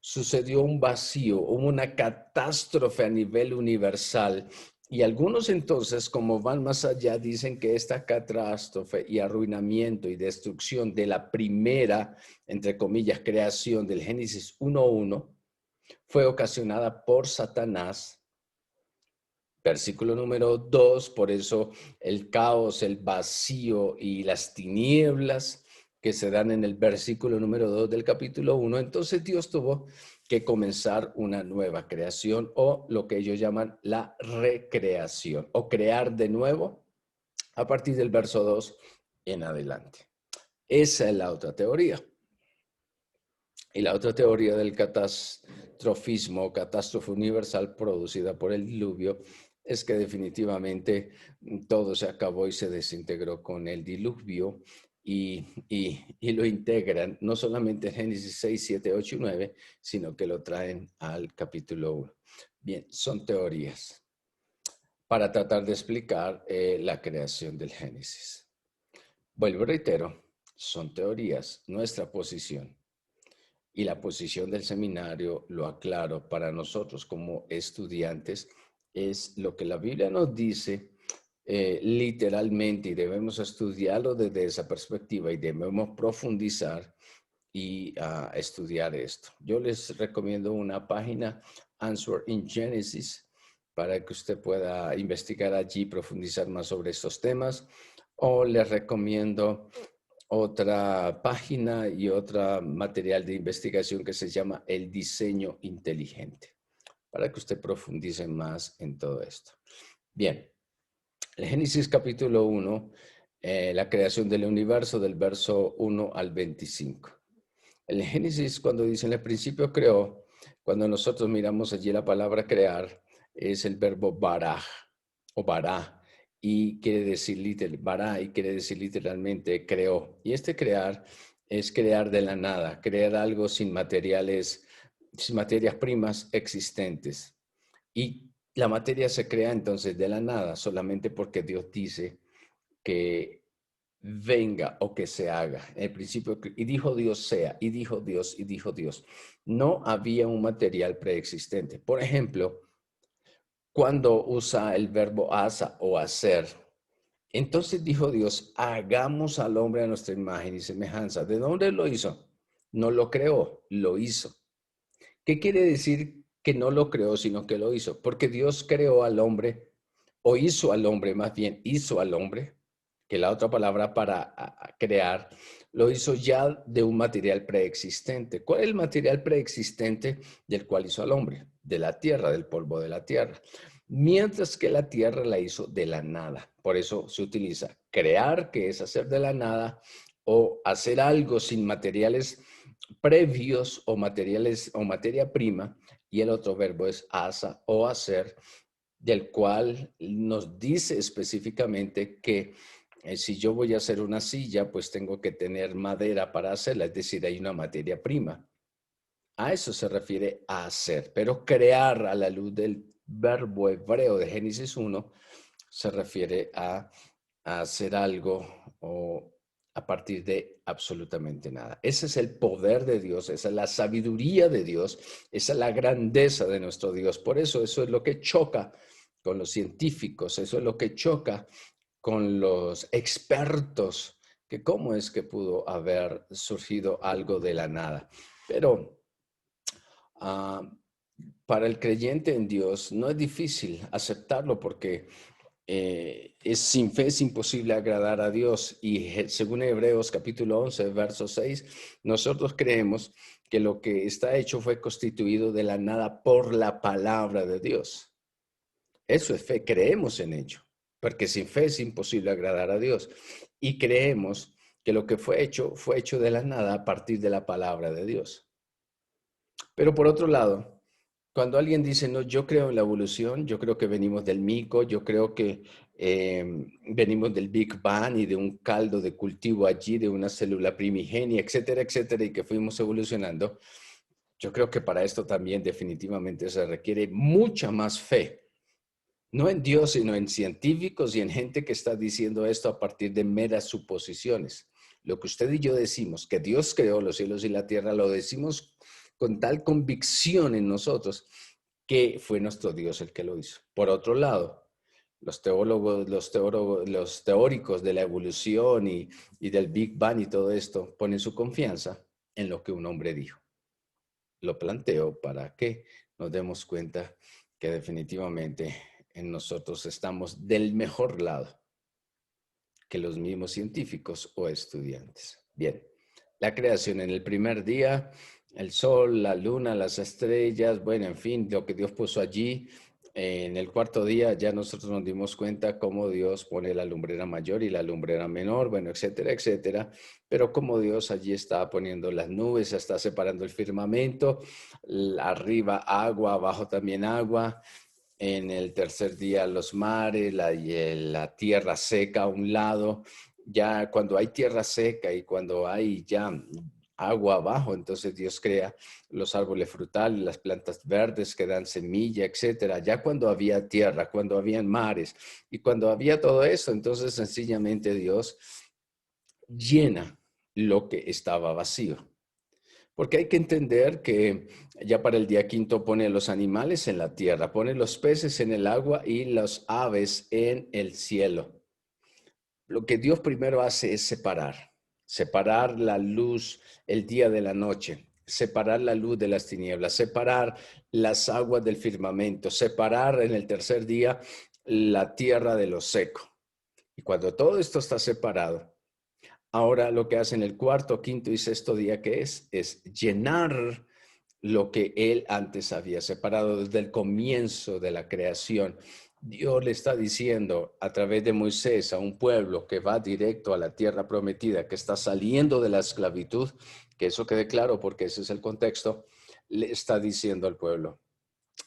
sucedió un vacío, hubo una catástrofe a nivel universal. Y algunos entonces, como van más allá, dicen que esta catástrofe y arruinamiento y destrucción de la primera, entre comillas, creación del Génesis 1:1 fue ocasionada por Satanás. Versículo número 2, por eso el caos, el vacío y las tinieblas que se dan en el versículo número 2 del capítulo 1. Entonces Dios tuvo que comenzar una nueva creación o lo que ellos llaman la recreación o crear de nuevo a partir del verso 2 en adelante. Esa es la otra teoría. Y la otra teoría del catastrofismo o catástrofe universal producida por el diluvio es que definitivamente todo se acabó y se desintegró con el diluvio y lo integran no solamente en Génesis 6, 7, 8 y 9, sino que lo traen al capítulo 1. Bien, son teorías para tratar de explicar la creación del Génesis. Vuelvo y reitero, son teorías, nuestra posición. Y la posición del seminario, lo aclaro, para nosotros como estudiantes, es lo que la Biblia nos dice literalmente y debemos estudiarlo desde esa perspectiva y debemos profundizar y estudiar esto. Yo les recomiendo una página, Answer in Genesis, para que usted pueda investigar allí, profundizar más sobre estos temas, o les recomiendo otra página y otro material de investigación que se llama El diseño inteligente, para que usted profundice más en todo esto. Bien, el Génesis capítulo 1, la creación del universo del verso 1 al 25. El Génesis, cuando dice en el principio creó, cuando nosotros miramos allí la palabra crear, es el verbo baraj o bará, y quiere decir bará, y quiere decir literalmente creó. Y este crear es crear de la nada, crear algo sin materiales, sin materias primas existentes. Y la materia se crea entonces de la nada, solamente porque Dios dice que venga o que se haga. En el principio, y dijo Dios sea, y dijo Dios, y dijo Dios. No había un material preexistente. Por ejemplo, cuando usa el verbo asa o hacer, entonces dijo Dios, hagamos al hombre a nuestra imagen y semejanza. ¿De dónde lo hizo? No lo creó, lo hizo. ¿Qué quiere decir que no lo creó, sino que lo hizo? Porque Dios creó al hombre, o hizo al hombre, más bien hizo al hombre, que la otra palabra para crear, lo hizo ya de un material preexistente. ¿Cuál es el material preexistente del cual hizo al hombre? De la tierra, del polvo de la tierra. Mientras que la tierra la hizo de la nada. Por eso se utiliza crear, que es hacer de la nada, o hacer algo sin materiales previos o materiales o materia prima, y el otro verbo es asa o hacer, del cual nos dice específicamente que si yo voy a hacer una silla, pues tengo que tener madera para hacerla, es decir, hay una materia prima. A eso se refiere a hacer, pero crear a la luz del verbo hebreo de Génesis 1 se refiere a hacer algo o a partir de absolutamente nada. Ese es el poder de Dios, esa es la sabiduría de Dios, esa es la grandeza de nuestro Dios. Por eso es lo que choca con los científicos, eso es lo que choca con los expertos, que cómo es que pudo haber surgido algo de la nada. Pero uh, para el creyente en Dios no es difícil aceptarlo porque sin fe es imposible agradar a Dios. Y según Hebreos capítulo 11, verso 6, nosotros creemos que lo que está hecho fue constituido de la nada por la palabra de Dios. Eso es fe, creemos en ello, porque sin fe es imposible agradar a Dios. Y creemos que lo que fue hecho de la nada a partir de la palabra de Dios. Pero por otro lado, Cuando alguien dice, no, yo creo en la evolución, yo creo que venimos del mico, yo creo que venimos del Big Bang y de un caldo de cultivo allí, de una célula primigenia, etcétera, etcétera, y que fuimos evolucionando, yo creo que para esto también definitivamente se requiere mucha más fe. No en Dios, sino en científicos y en gente que está diciendo esto a partir de meras suposiciones. Lo que usted y yo decimos, que Dios creó los cielos y la tierra, lo decimos con tal convicción en nosotros que fue nuestro Dios el que lo hizo. Por otro lado, los teóricos de la evolución y del Big Bang y todo esto ponen su confianza en lo que un hombre dijo. Lo planteo para que nos demos cuenta que definitivamente en nosotros estamos del mejor lado que los mismos científicos o estudiantes. Bien, la creación en el primer día, el sol, la luna, las estrellas, bueno, en fin, lo que Dios puso allí. En el cuarto día ya nosotros nos dimos cuenta cómo Dios pone la lumbrera mayor y la lumbrera menor, bueno, etcétera, etcétera, pero cómo Dios allí está poniendo las nubes, está separando el firmamento, arriba agua, abajo también agua, en el tercer día los mares, la tierra seca a un lado. Ya cuando hay tierra seca y cuando hay ya agua abajo, entonces Dios crea los árboles frutales, las plantas verdes que dan semilla, etcétera. Ya cuando había tierra, cuando habían mares y cuando había todo eso, entonces sencillamente Dios llena lo que estaba vacío. Porque hay que entender que ya para el día quinto pone los animales en la tierra, pone los peces en el agua y las aves en el cielo. Lo que Dios primero hace es separar la luz, el día de la noche, separar la luz de las tinieblas, separar las aguas del firmamento, separar en el tercer día la tierra de lo seco. Y cuando todo esto está separado, ahora lo que hace en el cuarto, quinto y sexto día que es llenar lo que él antes había separado desde el comienzo de la creación. Dios le está diciendo a través de Moisés a un pueblo que va directo a la tierra prometida, que está saliendo de la esclavitud, que eso quede claro porque ese es el contexto, le está diciendo al pueblo,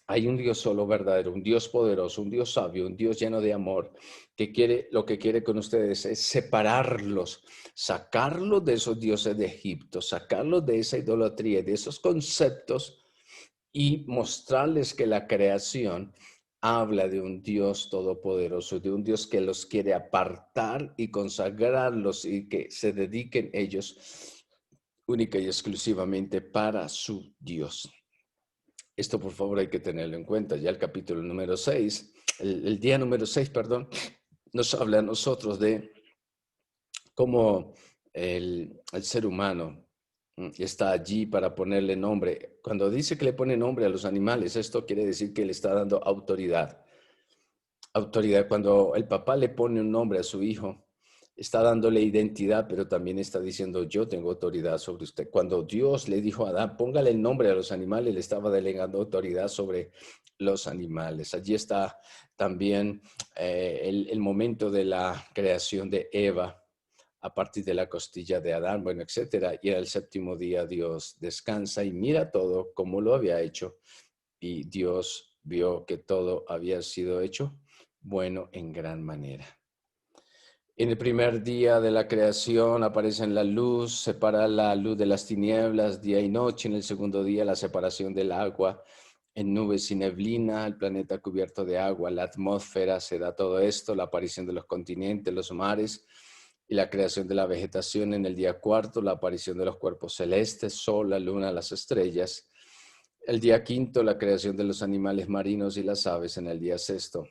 hay un Dios solo verdadero, un Dios poderoso, un Dios sabio, un Dios lleno de amor, que quiere, lo que quiere con ustedes es separarlos, sacarlos de esos dioses de Egipto, sacarlos de esa idolatría, de esos conceptos y mostrarles que la creación habla de un Dios todopoderoso, de un Dios que los quiere apartar y consagrarlos y que se dediquen ellos única y exclusivamente para su Dios. Esto, por favor, hay que tenerlo en cuenta. Ya el capítulo número 6, el día número 6, perdón, nos habla a nosotros de cómo el ser humano está allí para ponerle nombre. Cuando dice que le pone nombre a los animales, esto quiere decir que le está dando autoridad. Autoridad, cuando el papá le pone un nombre a su hijo, está dándole identidad, pero también está diciendo, yo tengo autoridad sobre usted. Cuando Dios le dijo a Adán, póngale el nombre a los animales, le estaba delegando autoridad sobre los animales. Allí está también el momento de la creación de Eva a partir de la costilla de Adán, bueno, etcétera. Y el séptimo día Dios descansa y mira todo como lo había hecho. Y Dios vio que todo había sido hecho bueno en gran manera. En el primer día de la creación aparece la luz, separa la luz de las tinieblas, día y noche. En el segundo día la separación del agua en nubes y neblina, el planeta cubierto de agua, la atmósfera, se da todo esto, la aparición de los continentes, los mares y la creación de la vegetación en el día cuarto, la aparición de los cuerpos celestes, sol, la luna, las estrellas. El día quinto, la creación de los animales marinos y las aves. En el día sexto,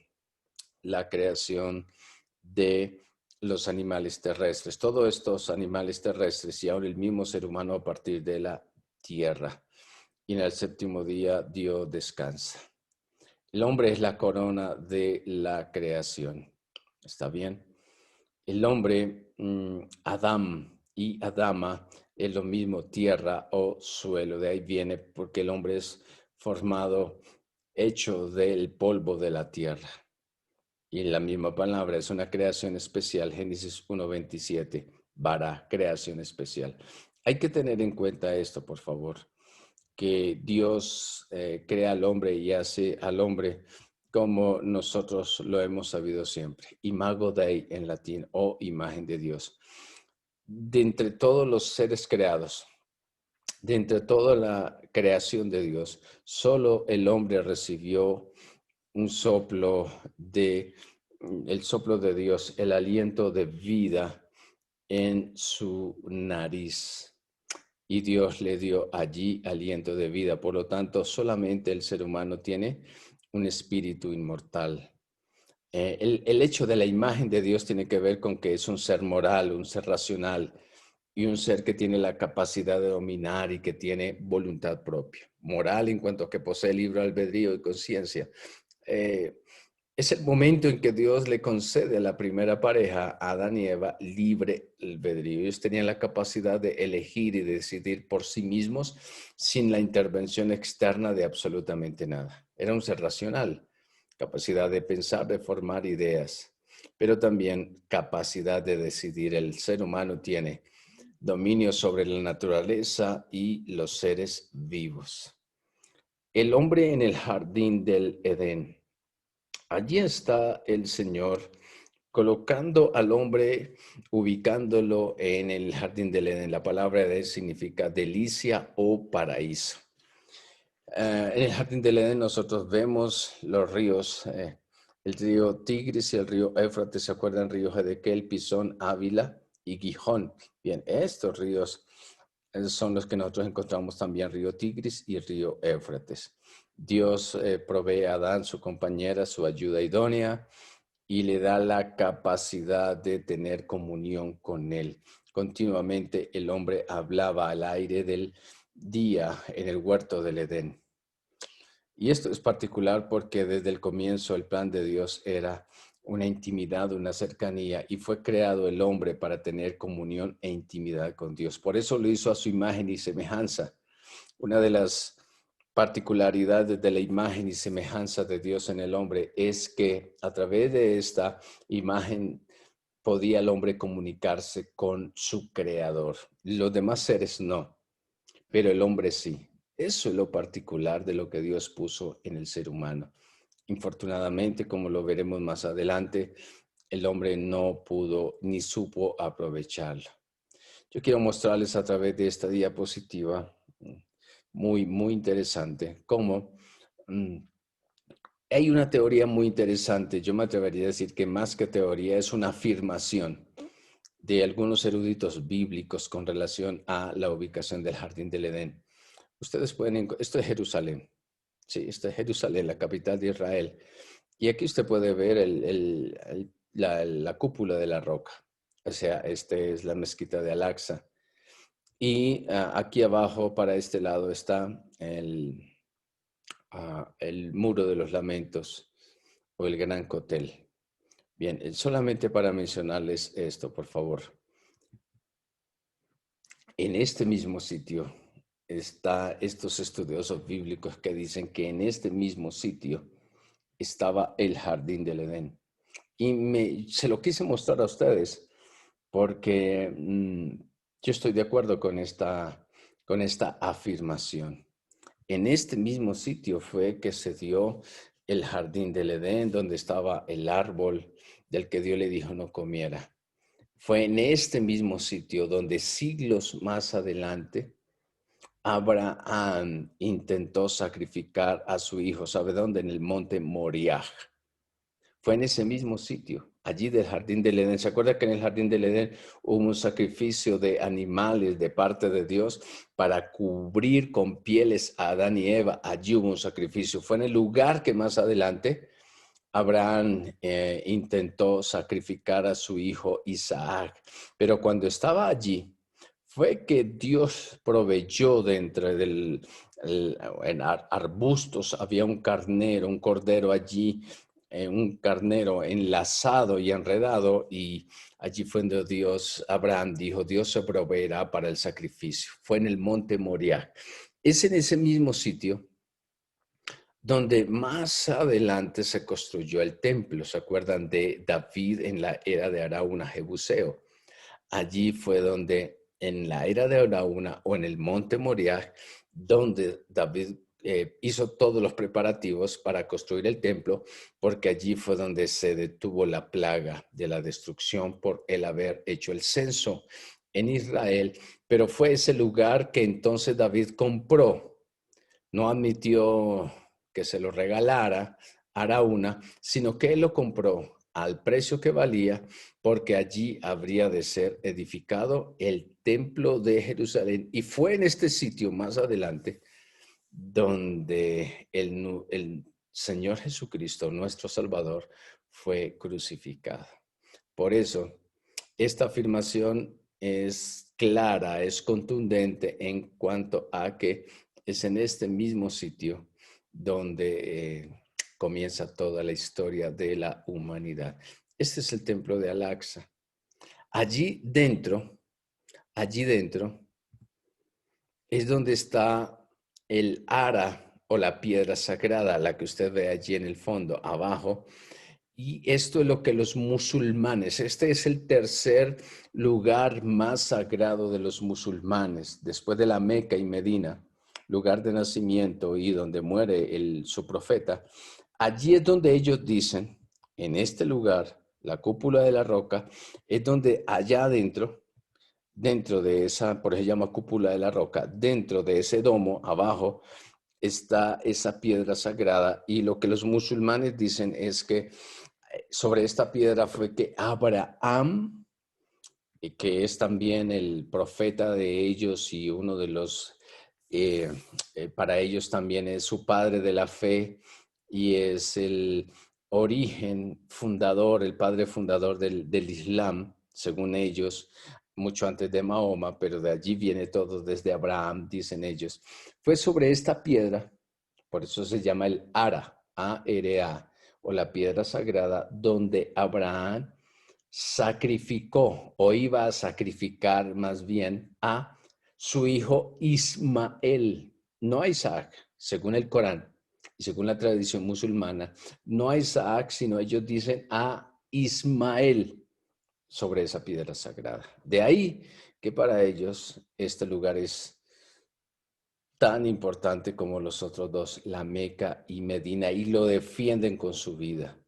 la creación de los animales terrestres. Todos estos animales terrestres y ahora el mismo ser humano a partir de la tierra. Y en el séptimo día Dios descansa. El hombre es la corona de la creación. ¿Está bien? El hombre, Adán y Adama, es lo mismo, tierra o suelo. De ahí viene porque el hombre es formado, hecho del polvo de la tierra. Y la misma palabra es una creación especial, Génesis 1:27, bara, creación especial. Hay que tener en cuenta esto, por favor. que Dios crea al hombre y hace al hombre como nosotros lo hemos sabido siempre. Imago Dei en latín, o imagen de Dios. De entre todos los seres creados, de entre toda la creación de Dios, solo el hombre recibió un soplo el soplo de Dios, el aliento de vida en su nariz. Y Dios le dio allí aliento de vida. Por lo tanto, solamente el ser humano tiene un espíritu inmortal. El hecho de la imagen de Dios tiene que ver con que es un ser moral, un ser racional y un ser que tiene la capacidad de dominar y que tiene voluntad propia. Moral en cuanto a que posee libre albedrío y conciencia. Eh, es el momento en que Dios le concede a la primera pareja, a Adán y Eva, libre albedrío. Ellos tenían la capacidad de elegir y de decidir por sí mismos sin la intervención externa de absolutamente nada. Era un ser racional, capacidad de pensar, de formar ideas, pero también capacidad de decidir. El ser humano tiene dominio sobre la naturaleza y los seres vivos. El hombre en el jardín del Edén. Allí está el Señor colocando al hombre, ubicándolo en el jardín del Edén. La palabra Edén significa delicia o paraíso. En el jardín del Edén nosotros vemos los ríos, el río Tigris y el río Éufrates. ¿Se acuerdan? Río Jedequel, Pisón, Ávila y Gijón. Bien, estos ríos son los que nosotros encontramos también, río Tigris y río Éufrates. Dios provee a Adán, su compañera, su ayuda idónea y le da la capacidad de tener comunión con él. Continuamente el hombre hablaba al aire del día en el huerto del Edén. Y esto es particular porque desde el comienzo el plan de Dios era una intimidad, una cercanía, y fue creado el hombre para tener comunión e intimidad con Dios. Por eso lo hizo a su imagen y semejanza. Una de las particularidades de la imagen y semejanza de Dios en el hombre es que a través de esta imagen podía el hombre comunicarse con su creador. Los demás seres no, pero el hombre sí. Eso es lo particular de lo que Dios puso en el ser humano. Infortunadamente, como lo veremos más adelante, el hombre no pudo ni supo aprovecharlo. Yo quiero mostrarles a través de esta diapositiva muy interesante cómo hay una teoría muy interesante. Yo me atrevería a decir que más que teoría es una afirmación de algunos eruditos bíblicos con relación a la ubicación del Jardín del Edén. Ustedes pueden, esto es Jerusalén, sí, esto es Jerusalén, la capital de Israel. Y aquí usted puede ver la cúpula de la roca. O sea, esta es la mezquita de Al-Aqsa. Y aquí abajo, para este lado, está el muro de los lamentos o el Gran Cotel. Bien, solamente para mencionarles esto, por favor. En este mismo sitio está estos estudiosos bíblicos que dicen que en este mismo sitio estaba el jardín del Edén. Y se lo quise mostrar a ustedes porque yo estoy de acuerdo con esta afirmación. En este mismo sitio fue que se dio el jardín del Edén, donde estaba el árbol del que Dios le dijo no comiera. Fue en este mismo sitio donde siglos más adelante Abraham intentó sacrificar a su hijo. ¿Sabe dónde? En el monte Moriah. Fue en ese mismo sitio, allí del jardín del Edén. ¿Se acuerda que en el jardín del Edén hubo un sacrificio de animales de parte de Dios para cubrir con pieles a Adán y Eva? Allí hubo un sacrificio. Fue en el lugar que más adelante Abraham intentó sacrificar a su hijo Isaac. Pero cuando estaba allí, fue que Dios proveyó de entre en arbustos, había un carnero, un cordero allí, un carnero enlazado y enredado, y allí fue donde Abraham dijo, Dios se proveerá para el sacrificio. Fue en el monte Moriah. Es en ese mismo sitio donde más adelante se construyó el templo. ¿Se acuerdan de David en la era de Araúna, Jebuseo? Allí fue donde en la era de Araúna o en el monte Moriah donde David hizo todos los preparativos para construir el templo, porque allí fue donde se detuvo la plaga de la destrucción por el haber hecho el censo en Israel, pero fue ese lugar que entonces David compró. No admitió que se lo regalara Araúna, sino que él lo compró al precio que valía, porque allí habría de ser edificado el templo de Jerusalén. Y fue en este sitio más adelante donde el Señor Jesucristo, nuestro Salvador, fue crucificado. Por eso, esta afirmación es clara, es contundente en cuanto a que es en este mismo sitio donde comienza toda la historia de la humanidad. Este es el templo de Al-Aqsa. Allí dentro es donde está el ara o la piedra sagrada, la que usted ve allí en el fondo, abajo. Y esto es lo que los musulmanes, este es el tercer lugar más sagrado de los musulmanes, después de la Meca y Medina, lugar de nacimiento y donde muere su profeta. Allí es donde ellos dicen, en este lugar, la cúpula de la roca, es donde allá adentro, dentro de esa, por eso se llama cúpula de la roca, dentro de ese domo, abajo, está esa piedra sagrada. Y lo que los musulmanes dicen es que sobre esta piedra fue que Abraham, que es también el profeta de ellos y uno de los, para ellos también es su padre de la fe y es el origen fundador, el padre fundador del Islam, según ellos, mucho antes de Mahoma, pero de allí viene todo desde Abraham, dicen ellos. Fue sobre esta piedra, por eso se llama el Ara, A-R-A, o la piedra sagrada, donde Abraham sacrificó o iba a sacrificar más bien a su hijo Ismael, no a Isaac, según el Corán y según la tradición musulmana, no a Isaac, sino ellos dicen a Ismael sobre esa piedra sagrada. De ahí que para ellos este lugar es tan importante como los otros dos, la Meca y Medina, y lo defienden con su vida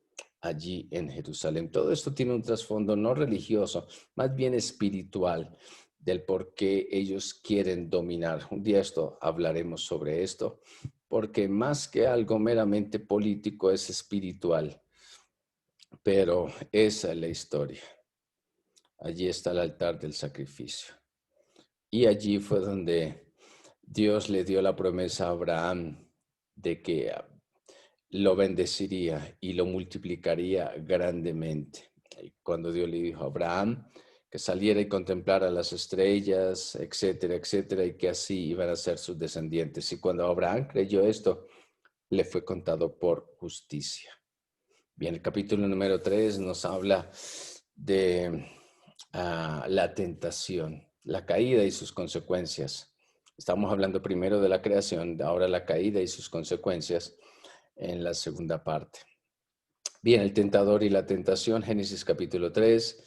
allí en Jerusalén. Todo esto tiene un trasfondo no religioso, más bien espiritual, del por qué ellos quieren dominar. Un día hablaremos sobre esto, porque más que algo meramente político es espiritual, pero esa es la historia. Allí está el altar del sacrificio. Y allí fue donde Dios le dio la promesa a Abraham de que lo bendeciría y lo multiplicaría grandemente. Y cuando Dios le dijo a Abraham que saliera y contemplara las estrellas, etcétera, etcétera, y que así iban a ser sus descendientes. Y cuando Abraham creyó esto, le fue contado por justicia. Bien, el capítulo número 3 nos habla de la tentación, la caída y sus consecuencias. Estamos hablando primero de la creación, ahora la caída y sus consecuencias en la segunda parte. Bien, el tentador y la tentación, Génesis capítulo 3.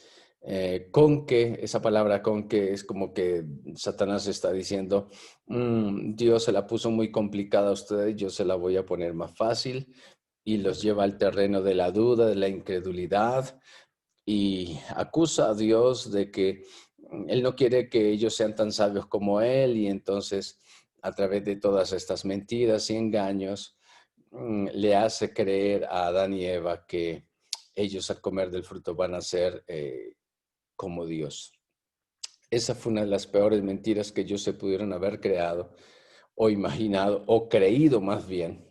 Con que, esa palabra con que es como que Satanás está diciendo, Dios se la puso muy complicada a ustedes, yo se la voy a poner más fácil, y los lleva al terreno de la duda, de la incredulidad, y acusa a Dios de que Él no quiere que ellos sean tan sabios como Él, y entonces a través de todas estas mentiras y engaños le hace creer a Adán y Eva que ellos al comer del fruto van a ser como Dios. Esa fue una de las peores mentiras que ellos se pudieron haber creado o imaginado o creído más bien,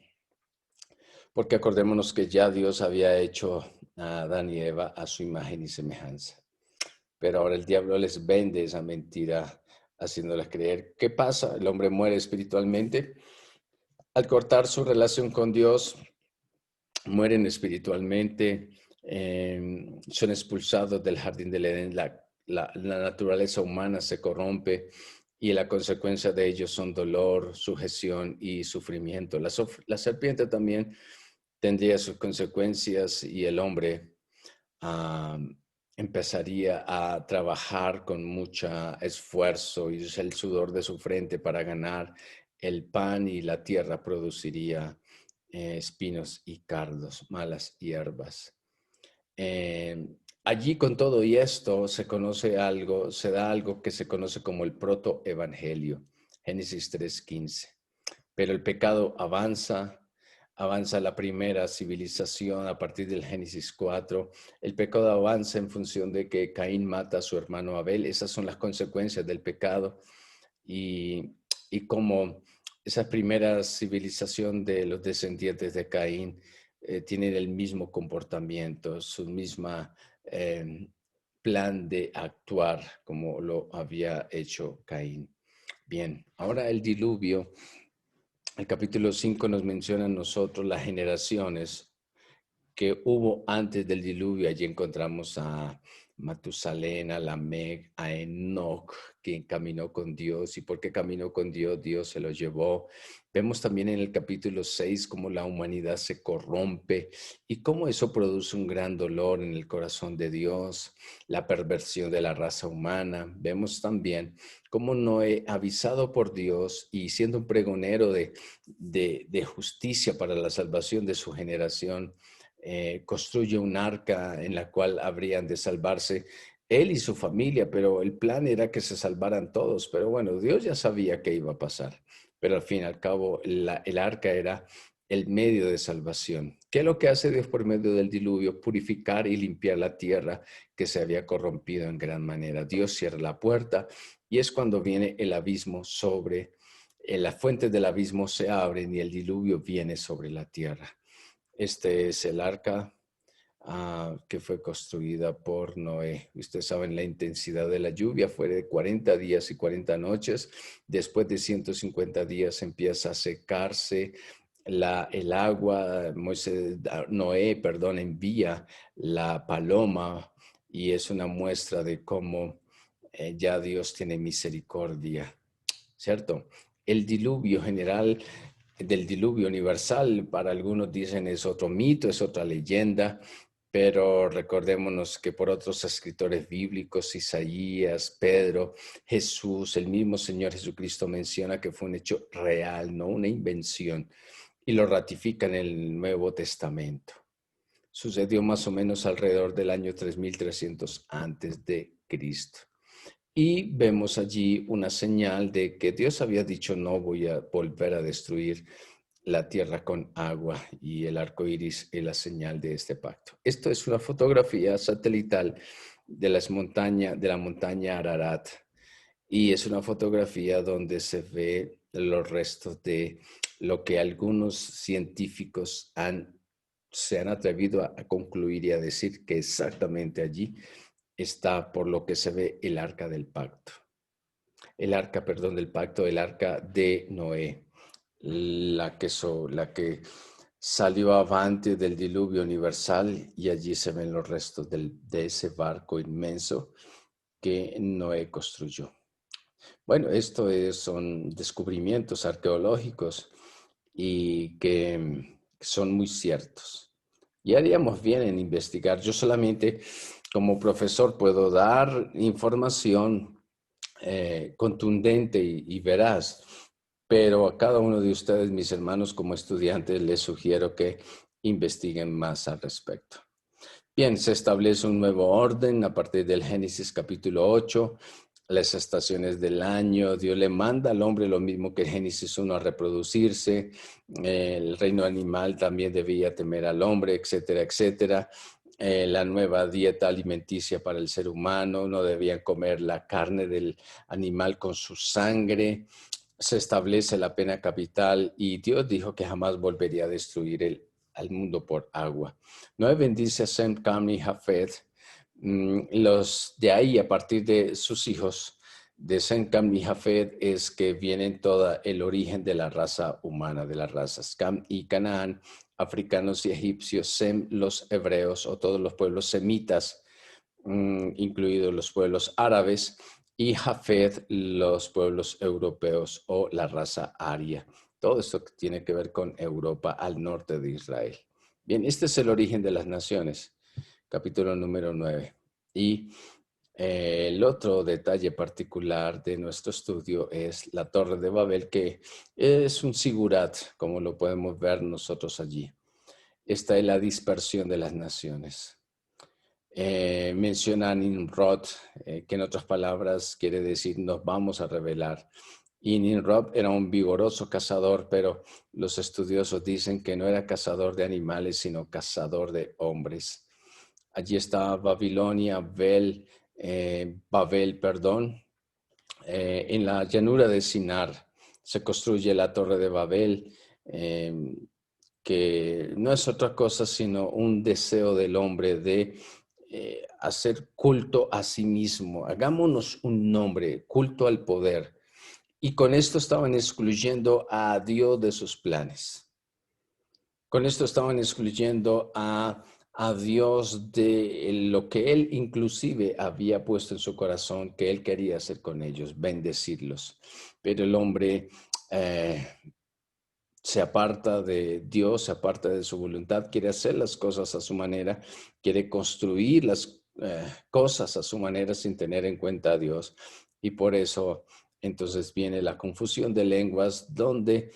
porque acordémonos que ya Dios había hecho a Adán y Eva a su imagen y semejanza. Pero ahora el diablo les vende esa mentira haciéndoles creer. ¿Qué pasa? El hombre muere espiritualmente. Al cortar su relación con Dios, mueren espiritualmente, son expulsados del jardín del Edén, la naturaleza humana se corrompe y la consecuencia de ellos son dolor, sujeción y sufrimiento. La serpiente también tendría sus consecuencias y el hombre empezaría a trabajar con mucho esfuerzo y el sudor de su frente para ganar el pan y la tierra produciría espinos y cardos, malas hierbas. Allí con todo y esto se conoce algo, se da algo que se conoce como el protoevangelio, Génesis 3:15. Pero el pecado avanza la primera civilización a partir del Génesis 4. El pecado avanza en función de que Caín mata a su hermano Abel. Esas son las consecuencias del pecado. Y como esa primera civilización de los descendientes de Caín tienen el mismo comportamiento, su misma plan de actuar como lo había hecho Caín. Bien, ahora el diluvio. El capítulo 5 nos menciona a nosotros las generaciones que hubo antes del diluvio. Allí encontramos a Matusalén, a Lamec, a Enoch, quien caminó con Dios. ¿Y por qué caminó con Dios? Dios se lo llevó. Vemos también en el capítulo 6 cómo la humanidad se corrompe y cómo eso produce un gran dolor en el corazón de Dios, la perversión de la raza humana. Vemos también cómo Noé, avisado por Dios y siendo un pregonero de justicia para la salvación de su generación, construye un arca en la cual habrían de salvarse él y su familia, pero el plan era que se salvaran todos. Pero bueno, Dios ya sabía qué iba a pasar, pero al fin y al cabo el arca era el medio de salvación. ¿Qué es lo que hace Dios por medio del diluvio? Purificar y limpiar la tierra que se había corrompido en gran manera. Dios cierra la puerta y es cuando viene el abismo las fuentes del abismo se abren y el diluvio viene sobre la tierra. Este es el arca que fue construida por Noé. Ustedes saben, la intensidad de la lluvia fue de 40 días y 40 noches. Después de 150 días empieza a secarse el agua. Noé, perdón, envía la paloma y es una muestra de cómo ya Dios tiene misericordia, ¿cierto? El diluvio general del diluvio universal, para algunos dicen es otro mito, es otra leyenda, pero recordémonos que por otros escritores bíblicos, Isaías, Pedro, Jesús, el mismo Señor Jesucristo menciona que fue un hecho real, no una invención, y lo ratifica en el Nuevo Testamento. Sucedió más o menos alrededor del año 3300 antes de Cristo. Y vemos allí una señal de que Dios había dicho: no voy a volver a destruir la tierra con agua, y el arco iris es la señal de este pacto. Esto es una fotografía satelital de de la montaña Ararat, y es una fotografía donde se ve los restos de lo que algunos científicos se han atrevido a concluir y a decir que exactamente allí está, por lo que se ve, el arca del pacto. El arca, perdón, del pacto, el arca de Noé, la que salió avante del diluvio universal, y allí se ven los restos de ese barco inmenso que Noé construyó. Bueno, son descubrimientos arqueológicos y que son muy ciertos. Y haríamos bien en investigar. Yo solamente como profesor puedo dar información contundente y veraz, pero a cada uno de ustedes, mis hermanos, como estudiantes, les sugiero que investiguen más al respecto. Bien, se establece un nuevo orden a partir del Génesis capítulo 8, las estaciones del año. Dios le manda al hombre lo mismo que Génesis 1 a reproducirse. El reino animal también debía temer al hombre, etcétera, etcétera. La nueva dieta alimenticia para el ser humano, no debían comer la carne del animal con su sangre. Se establece la pena capital y Dios dijo que jamás volvería a destruir al mundo por agua. Noé bendice a Sem, Cam y Jafet. Los de ahí, a partir de sus hijos, de Sem, Cam y Jafet, es que vienen todo el origen de la raza humana, de las razas. Cam y Canaán, africanos y egipcios. Sem, los hebreos o todos los pueblos semitas, incluidos los pueblos árabes, y Jafet, los pueblos europeos o la raza aria. Todo esto tiene que ver con Europa al norte de Israel. Bien, este es el origen de las naciones, capítulo número 9. Y El otro detalle particular de nuestro estudio es la Torre de Babel, que es un sigurat, como lo podemos ver nosotros allí. Esta es la dispersión de las naciones. Menciona Nimrod, que en otras palabras quiere decir nos vamos a rebelar. Y Nimrod era un vigoroso cazador, pero los estudiosos dicen que no era cazador de animales, sino cazador de hombres. Allí está Babilonia, Babel, perdón. En la llanura de Sinar se construye la Torre de Babel, que no es otra cosa sino un deseo del hombre de hacer culto a sí mismo. Hagámonos un nombre, culto al poder. Y con esto estaban excluyendo a Dios de sus planes. Con esto estaban excluyendo a Dios de lo que Él inclusive había puesto en su corazón, que Él quería hacer con ellos, bendecirlos. Pero el hombre se aparta de Dios, se aparta de su voluntad, quiere hacer las cosas a su manera, quiere construir las cosas a su manera sin tener en cuenta a Dios. Y por eso entonces viene la confusión de lenguas, donde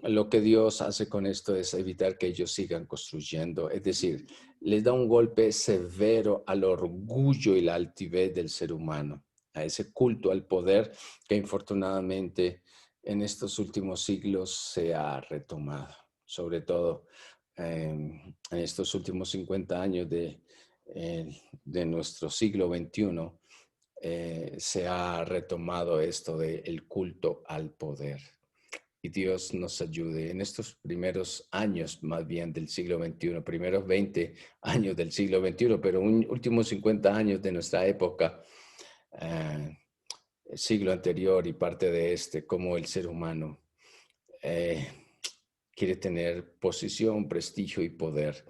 lo que Dios hace con esto es evitar que ellos sigan construyendo. Es decir, les da un golpe severo al orgullo y la altivez del ser humano, a ese culto al poder que infortunadamente en estos últimos siglos se ha retomado, sobre todo en estos últimos 50 años de nuestro siglo XXI, se ha retomado esto del culto al poder. Y Dios nos ayude en estos primeros años, más bien del siglo XXI, primeros 20 años del siglo XXI, pero últimos 50 años de nuestra época, el siglo anterior y parte de este, como el ser humano eh, quiere tener posición, prestigio y poder,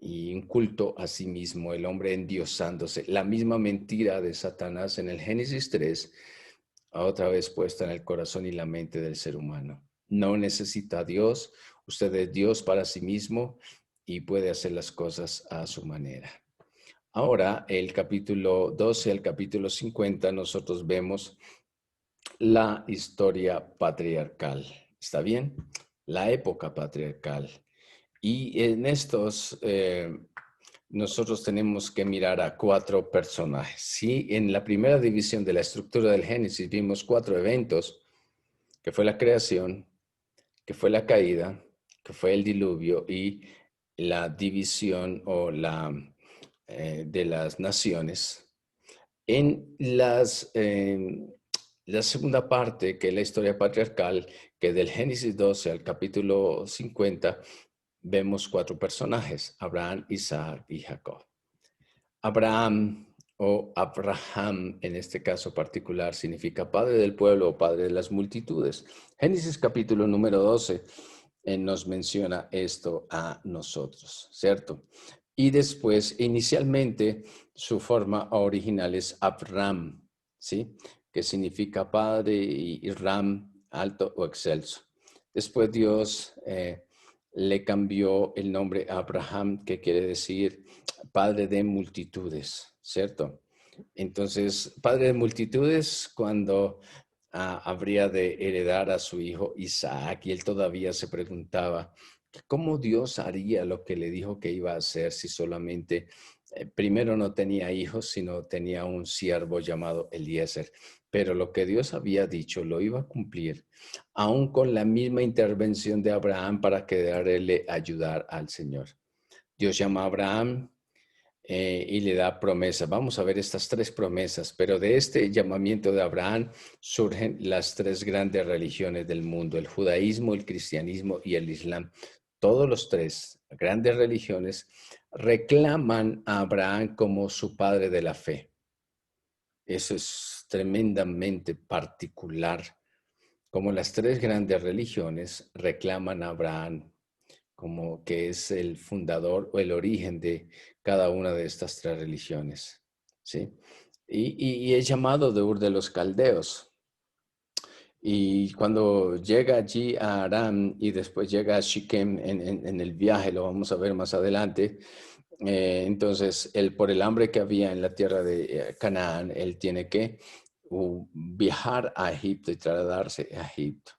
y un culto a sí mismo, el hombre endiosándose. La misma mentira de Satanás en el Génesis 3, otra vez puesta en el corazón y la mente del ser humano. No necesita a Dios, usted es Dios para sí mismo y puede hacer las cosas a su manera. Ahora, el capítulo 12 al capítulo 50, nosotros vemos la historia patriarcal. ¿Está bien? La época patriarcal. Y en estos, nosotros tenemos que mirar a 4 personajes. ¿Sí? En la primera división de la estructura del Génesis vimos 4 eventos, que fue la creación, que fue la caída, que fue el diluvio y la división o de las naciones. En la segunda parte, que es la historia patriarcal, que del Génesis 12 al capítulo 50, vemos 4 personajes, Abraham, Isaac y Jacob. Abraham o Abraham, en este caso particular, significa padre del pueblo o padre de las multitudes. Génesis capítulo número 12 nos menciona esto a nosotros, ¿cierto? Y después, inicialmente, su forma original es Abram, ¿sí? Que significa padre y Ram, alto o excelso. Después Dios le cambió el nombre a Abraham, que quiere decir padre de multitudes, ¿cierto? Entonces, padre de multitudes cuando habría de heredar a su hijo Isaac, y él todavía se preguntaba cómo Dios haría lo que le dijo que iba a hacer si solamente primero no tenía hijos, sino tenía un siervo llamado Eliezer. Pero lo que Dios había dicho lo iba a cumplir, aún con la misma intervención de Abraham para quererle ayudar al Señor. Dios llama a Abraham y le da promesas. Vamos a ver estas 3 promesas, pero de este llamamiento de Abraham surgen las 3 grandes religiones del mundo, el judaísmo, el cristianismo y el islam. Todos los 3 grandes religiones reclaman a Abraham como su padre de la fe. Eso es tremendamente particular, como las 3 grandes religiones reclaman a Abraham como que es el fundador o el origen de cada una de estas 3 religiones, ¿sí? Y es llamado de Ur de los Caldeos. Y cuando llega allí a Aram y después llega a Shikem en el viaje, lo vamos a ver más adelante, Entonces, él, por el hambre que había en la tierra de Canaán, él tiene que viajar a Egipto y trasladarse a Egipto.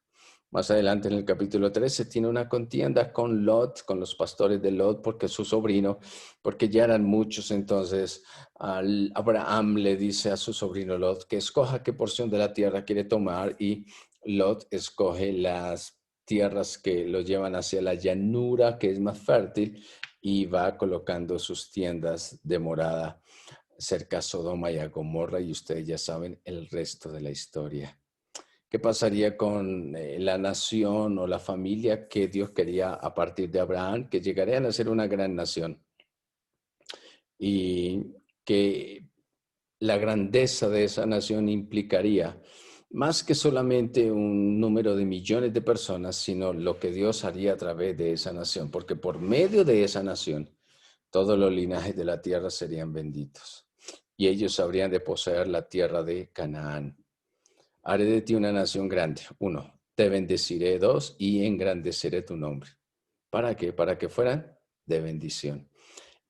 Más adelante en el capítulo 13 tiene una contienda con Lot, con los pastores de Lot, porque es su sobrino, porque ya eran muchos. Entonces Abraham le dice a su sobrino Lot que escoja qué porción de la tierra quiere tomar, y Lot escoge las tierras que lo llevan hacia la llanura, que es más fértil, y va colocando sus tiendas de morada cerca a Sodoma y a Gomorra, y ustedes ya saben el resto de la historia. ¿Qué pasaría con la nación o la familia que Dios quería a partir de Abraham? Que llegarían a ser una gran nación, y que la grandeza de esa nación implicaría más que solamente un número de millones de personas, sino lo que Dios haría a través de esa nación, porque por medio de esa nación todos los linajes de la tierra serían benditos y ellos habrían de poseer la tierra de Canaán. Haré de ti una nación grande. 1, te bendeciré. 2, y engrandeceré tu nombre. ¿Para qué? Para que fueran de bendición.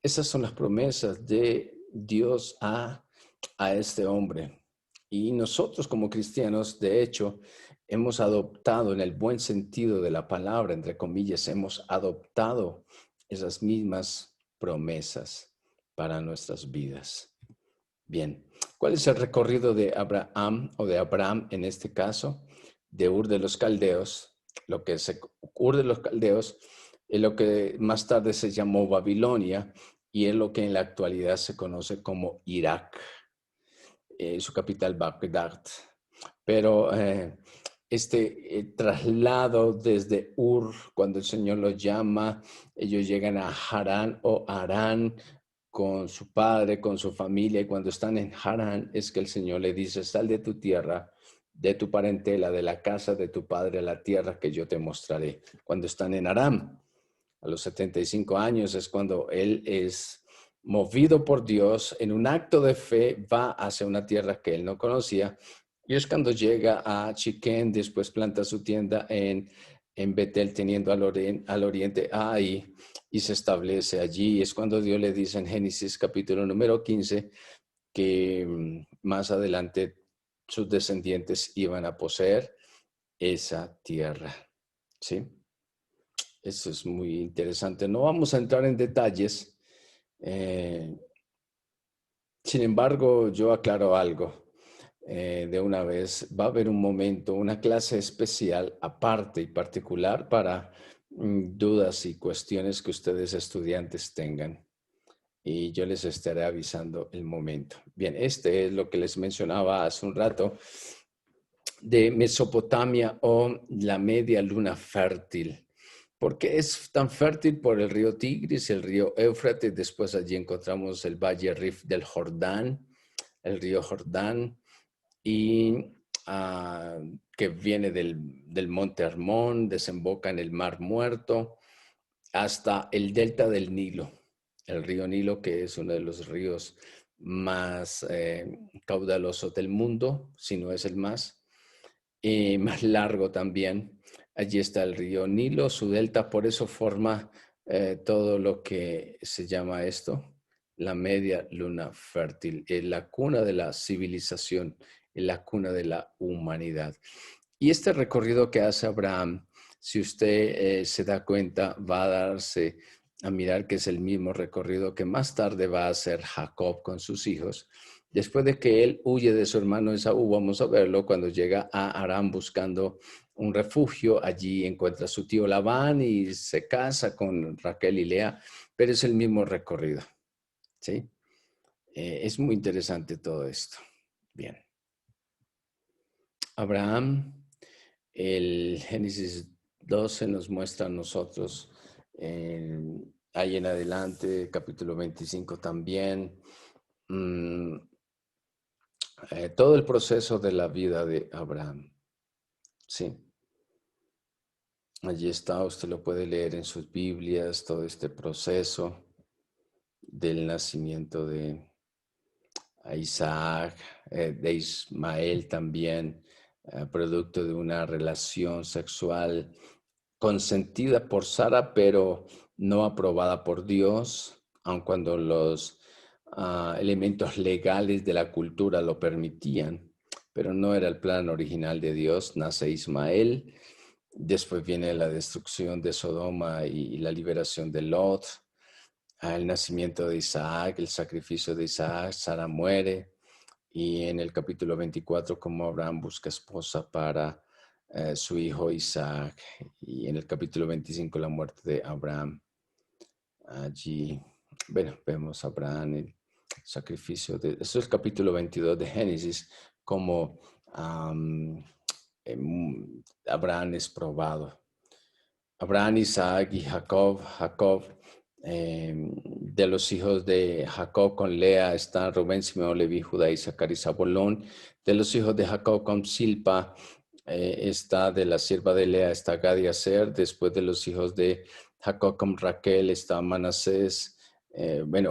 Esas son las promesas de Dios a este hombre. Y nosotros como cristianos, de hecho, hemos adoptado, en el buen sentido de la palabra, entre comillas, hemos adoptado esas mismas promesas para nuestras vidas. Bien, ¿cuál es el recorrido de Abraham, o de Abraham en este caso? De Ur de los Caldeos. Ur de los Caldeos es lo que más tarde se llamó Babilonia, y es lo que en la actualidad se conoce como Irak, su capital Bagdad. Pero este traslado desde Ur, cuando el Señor los llama, ellos llegan a Harán o Harán con su padre, con su familia, y cuando están en Harán es que el Señor le dice: sal de tu tierra, de tu parentela, de la casa de tu padre, a la tierra que yo te mostraré. Cuando están en Aram, a los 75 años, es cuando él es movido por Dios en un acto de fe, va hacia una tierra que él no conocía, y es cuando llega a Chiquén. Después planta su tienda en Betel, teniendo al oriente a Ahí, y se establece allí. Es cuando Dios le dice en Génesis capítulo número 15 que más adelante sus descendientes iban a poseer esa tierra. ¿Sí? Eso es muy interesante. No vamos a entrar en detalles. eh, Sin embargo, yo aclaro algo de una vez. Va a haber un momento, una clase especial aparte y particular para dudas y cuestiones que ustedes estudiantes tengan. Y yo les estaré avisando el momento. Bien, este es lo que les mencionaba hace un rato de Mesopotamia, o la media luna fértil. ¿Por qué es tan fértil? Por el río Tigris, el río Éufrates. Después allí encontramos el valle Rif del Jordán, el río Jordán, y que viene del monte Hermón, desemboca en el Mar Muerto, hasta el delta del Nilo, el río Nilo, que es uno de los ríos más caudalosos del mundo, si no es el más, y más largo también. Allí está el río Nilo, su delta, por eso forma todo lo que se llama esto, la media luna fértil, es la cuna de la civilización, es la cuna de la humanidad. Y este recorrido que hace Abraham, si usted se da cuenta, va a darse a mirar que es el mismo recorrido que más tarde va a hacer Jacob con sus hijos. Después de que él huye de su hermano Esaú, vamos a verlo cuando llega a Aram buscando un refugio. Allí encuentra a su tío Labán y se casa con Raquel y Lea, pero es el mismo recorrido. ¿Sí? Es muy interesante todo esto. Bien. Abraham, el Génesis 12 nos muestra a nosotros, ahí en adelante, capítulo 25 también, todo el proceso de la vida de Abraham. Sí, allí está, usted lo puede leer en sus Biblias, todo este proceso del nacimiento de Isaac, de Ismael también, producto de una relación sexual consentida por Sara, pero no aprobada por Dios. aun cuando los elementos legales de la cultura lo permitían, pero no era el plan original de Dios. Nace Ismael, después viene la destrucción de Sodoma y la liberación de Lot, el nacimiento de Isaac, el sacrificio de Isaac, Sara muere, y en el capítulo 24, como Abraham busca esposa para su hijo Isaac, y en el capítulo 25, la muerte de Abraham. Allí, bueno, vemos a Abraham, el sacrificio de... Eso es el capítulo 22 de Génesis, como Abraham es probado. Abraham, Isaac y Jacob. De los hijos de Jacob con Lea están Rubén, Simeón, Leví, Judá, Isaacar y Zabulón. De los hijos de Jacob con Silpa está de la sierva de Lea está Gad y Aser. Después de los hijos de Jacob con Raquel está Manasés.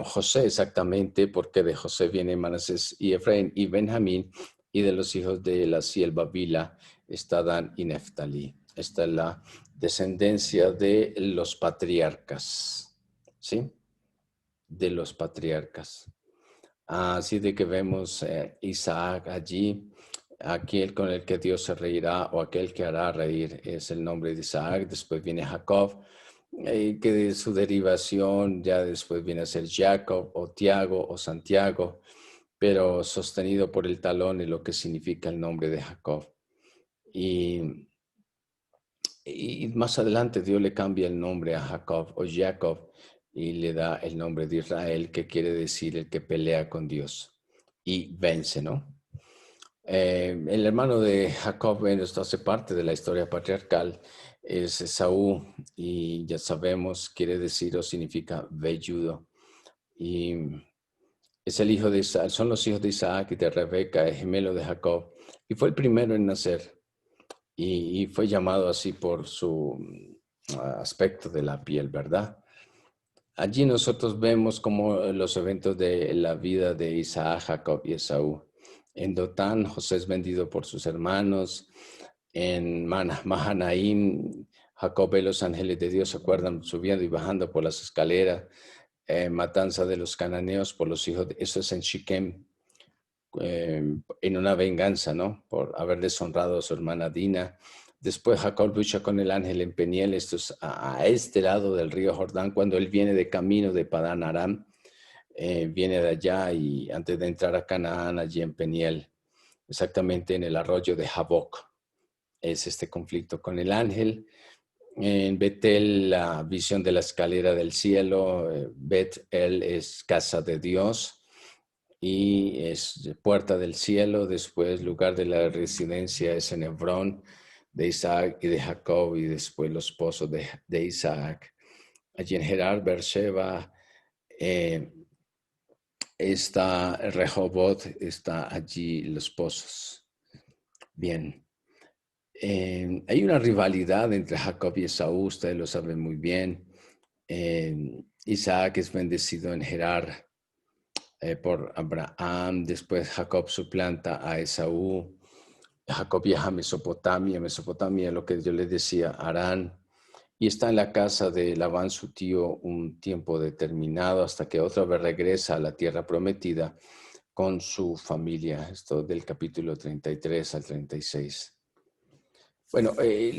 José exactamente, porque de José viene Manasés y Efraín y Benjamín. Y de los hijos de la sierva Bila está Dan y Neftalí. Esta es la descendencia de los patriarcas, ¿sí? De los patriarcas. Así de que vemos Isaac allí, aquel con el que Dios se reirá o aquel que hará reír, es el nombre de Isaac. Después viene Jacob, que de su derivación ya después viene a ser Jacob o Tiago o Santiago, pero sostenido por el talón es lo que significa el nombre de Jacob. Y más adelante Dios le cambia el nombre a Jacob o Jacob y le da el nombre de Israel, que quiere decir el que pelea con Dios y vence, ¿no? El hermano de Jacob, esto hace parte de la historia patriarcal, es Esaú, y ya sabemos, quiere decir o significa velludo. Y es el hijo de Isaac, son los hijos de Isaac y de Rebeca, el gemelo de Jacob, y fue el primero en nacer. Y fue llamado así por su aspecto de la piel, ¿verdad? Allí nosotros vemos como los eventos de la vida de Isaac, Jacob y Esaú. En Dotán, José es vendido por sus hermanos. En Mahanaim, Jacob ve los ángeles de Dios, se acuerdan, subiendo y bajando por las escaleras. Matanza de los cananeos por los hijos, eso es en Shikem, en una venganza, ¿no? Por haber deshonrado a su hermana Dina. Después Jacob lucha con el ángel en Peniel, esto es a este lado del río Jordán, cuando él viene de camino de Padán Aram, viene de allá y antes de entrar a Canaán, allí en Peniel, exactamente en el arroyo de Jaboc, es este conflicto con el ángel. En Betel, la visión de la escalera del cielo, Betel es casa de Dios y es puerta del cielo. Después lugar de la residencia es en Hebrón de Isaac y de Jacob, y después los pozos de Isaac. Allí en Gerar, Beersheba, está Rehoboth, está allí los pozos. Bien. Hay una rivalidad entre Jacob y Esaú, ustedes lo saben muy bien. Isaac es bendecido en Gerar por Abraham, después Jacob suplanta a Esaú. Jacob viaja a Mesopotamia, lo que yo les decía, Harán, y está en la casa de Labán, su tío, un tiempo determinado, hasta que otra vez regresa a la tierra prometida con su familia. Esto del capítulo 33 al 36. Bueno,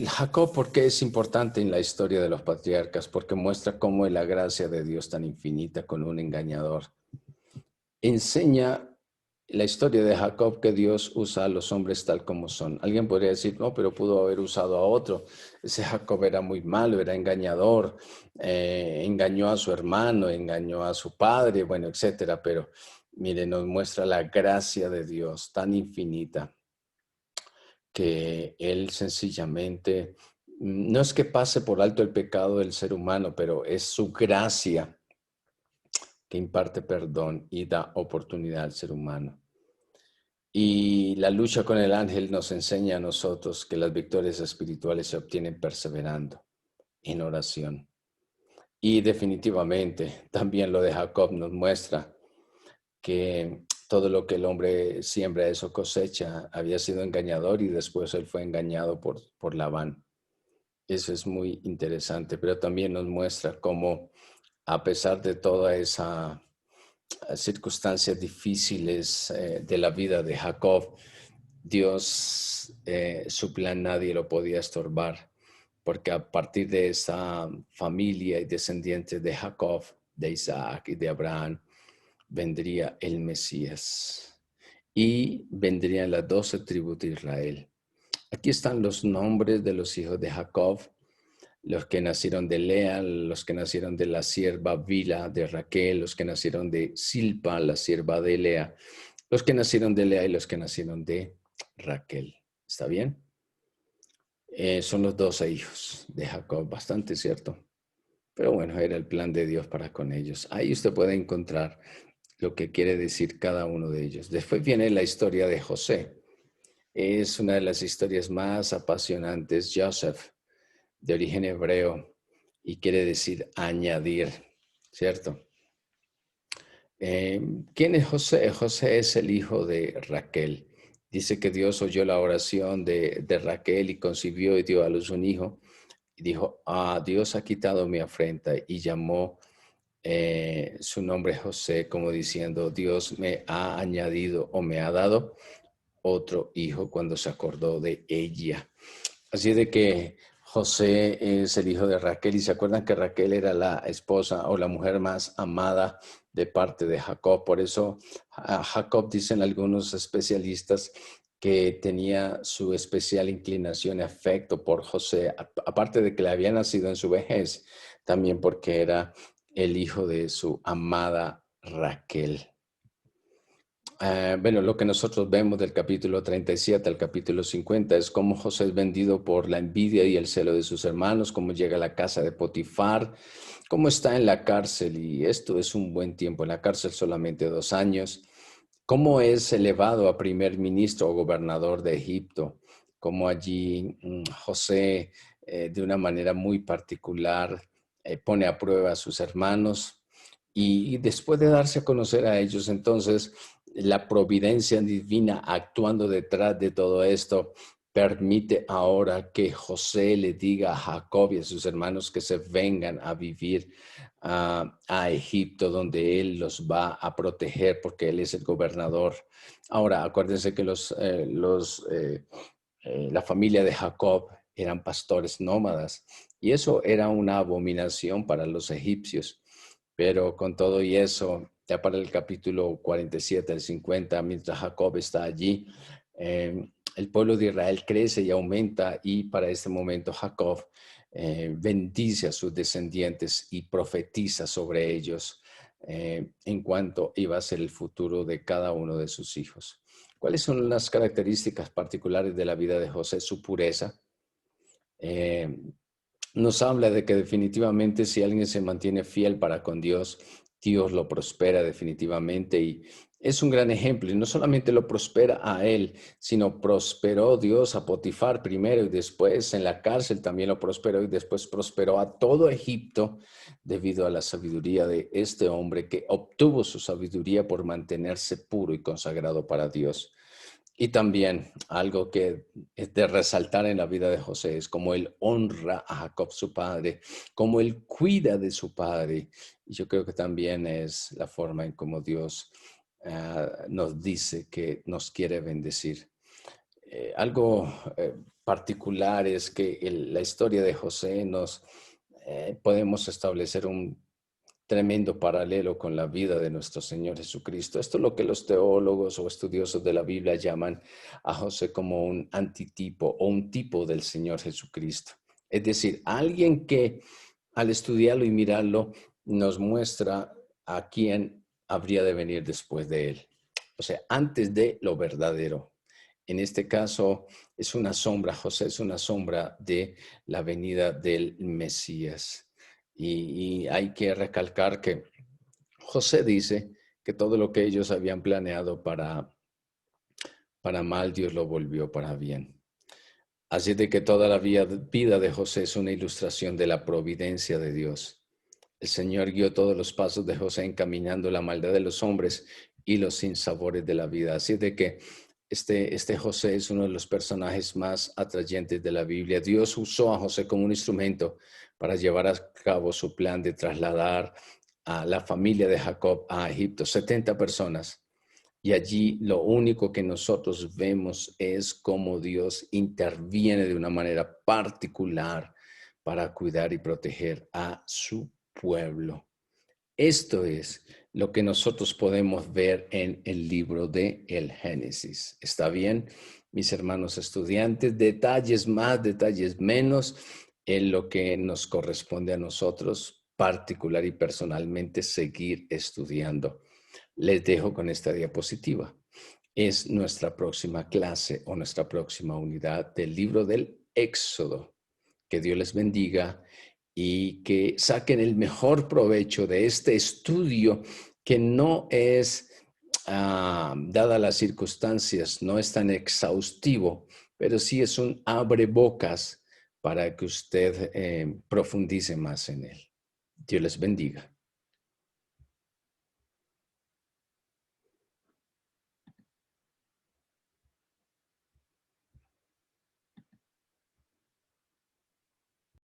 Jacob, ¿por qué es importante en la historia de los patriarcas? Porque muestra cómo es la gracia de Dios tan infinita con un engañador. Enseña la historia de Jacob que Dios usa a los hombres tal como son. Alguien podría decir, no, pero pudo haber usado a otro. Ese Jacob era muy malo, era engañador, engañó a su hermano, engañó a su padre, bueno, etcétera. Pero mire, nos muestra la gracia de Dios tan infinita, que él sencillamente, no es que pase por alto el pecado del ser humano, pero es su gracia que imparte perdón y da oportunidad al ser humano. Y la lucha con el ángel nos enseña a nosotros que las victorias espirituales se obtienen perseverando en oración. Y definitivamente también lo de Jacob nos muestra que todo lo que el hombre siembra, eso cosecha. Había sido engañador y después él fue engañado por Labán. Eso es muy interesante, pero también nos muestra cómo a pesar de toda esa circunstancias difíciles de la vida de Jacob, Dios, su plan nadie lo podía estorbar, porque a partir de esa familia y descendientes de Jacob, de Isaac y de Abraham, vendría el Mesías y vendrían las 12 tribus de Israel. Aquí están los nombres de los hijos de Jacob, los que nacieron de Lea, los que nacieron de la sierva Bila de Raquel, los que nacieron de Silpa, la sierva de Lea, los que nacieron de Lea y los que nacieron de Raquel. ¿Está bien? Son los 12 hijos de Jacob, bastante cierto. Pero bueno, era el plan de Dios para con ellos. Ahí usted puede encontrar lo que quiere decir cada uno de ellos. Después viene la historia de José. Es una de las historias más apasionantes. Joseph, de origen hebreo, y quiere decir añadir, ¿cierto? ¿Quién es José? José es el hijo de Raquel. Dice que Dios oyó la oración de Raquel y concibió y dio a luz un hijo. Y dijo, Dios ha quitado mi afrenta, y llamó su nombre José, como diciendo, Dios me ha añadido o me ha dado otro hijo cuando se acordó de ella. Así de que José es el hijo de Raquel, y se acuerdan que Raquel era la esposa o la mujer más amada de parte de Jacob. Por eso Jacob, dicen algunos especialistas, que tenía su especial inclinación y afecto por José, aparte de que le había nacido en su vejez, también porque era el hijo de su amada Raquel. Bueno, lo que nosotros vemos del capítulo 37 al capítulo 50 es cómo José es vendido por la envidia y el celo de sus hermanos, cómo llega a la casa de Potifar, cómo está en la cárcel, y esto es un buen tiempo, en la cárcel solamente 2 años, cómo es elevado a primer ministro o gobernador de Egipto, cómo allí José de una manera muy particular pone a prueba a sus hermanos, y después de darse a conocer a ellos, entonces la providencia divina actuando detrás de todo esto permite ahora que José le diga a Jacob y a sus hermanos que se vengan a vivir a Egipto, donde él los va a proteger porque él es el gobernador. Ahora, acuérdense que la familia de Jacob eran pastores nómadas, y eso era una abominación para los egipcios. Pero con todo y eso, ya para el capítulo 47 al 50, mientras Jacob está allí, el pueblo de Israel crece y aumenta, y para este momento Jacob bendice a sus descendientes y profetiza sobre ellos en cuanto iba a ser el futuro de cada uno de sus hijos. ¿Cuáles son las características particulares de la vida de José? Su pureza. Nos habla de que definitivamente si alguien se mantiene fiel para con Dios, Dios lo prospera definitivamente, y es un gran ejemplo. Y no solamente lo prospera a él, sino prosperó Dios a Potifar primero, y después en la cárcel también lo prosperó, y después prosperó a todo Egipto debido a la sabiduría de este hombre, que obtuvo su sabiduría por mantenerse puro y consagrado para Dios. Y también algo que es de resaltar en la vida de José es cómo él honra a Jacob, su padre, cómo él cuida de su padre. Y yo creo que también es la forma en cómo Dios nos dice que nos quiere bendecir. Algo particular es que la historia de José nos podemos establecer un tremendo paralelo con la vida de nuestro Señor Jesucristo. Esto es lo que los teólogos o estudiosos de la Biblia llaman a José como un antitipo o un tipo del Señor Jesucristo. Es decir, alguien que al estudiarlo y mirarlo nos muestra a quién habría de venir después de él. O sea, antes de lo verdadero. En este caso es una sombra, José es una sombra de la venida del Mesías. Y hay que recalcar que José dice que todo lo que ellos habían planeado para mal, Dios lo volvió para bien. Así de que toda la vida de José es una ilustración de la providencia de Dios. El Señor guió todos los pasos de José encaminando la maldad de los hombres y los sinsabores de la vida. Así de que este José es uno de los personajes más atrayentes de la Biblia. Dios usó a José como un instrumento para llevar a cabo su plan de trasladar a la familia de Jacob a Egipto, 70 personas. Y allí lo único que nosotros vemos es cómo Dios interviene de una manera particular para cuidar y proteger a su pueblo. Esto es lo que nosotros podemos ver en el libro de el Génesis. ¿Está bien, mis hermanos estudiantes? Detalles más, detalles menos, en lo que nos corresponde a nosotros particular y personalmente seguir estudiando. Les dejo con esta diapositiva. Es nuestra próxima clase o nuestra próxima unidad del libro del Éxodo. Que Dios les bendiga y que saquen el mejor provecho de este estudio que no es, dadas las circunstancias, no es tan exhaustivo, pero sí es un abrebocas para que usted profundice más en él. Dios les bendiga.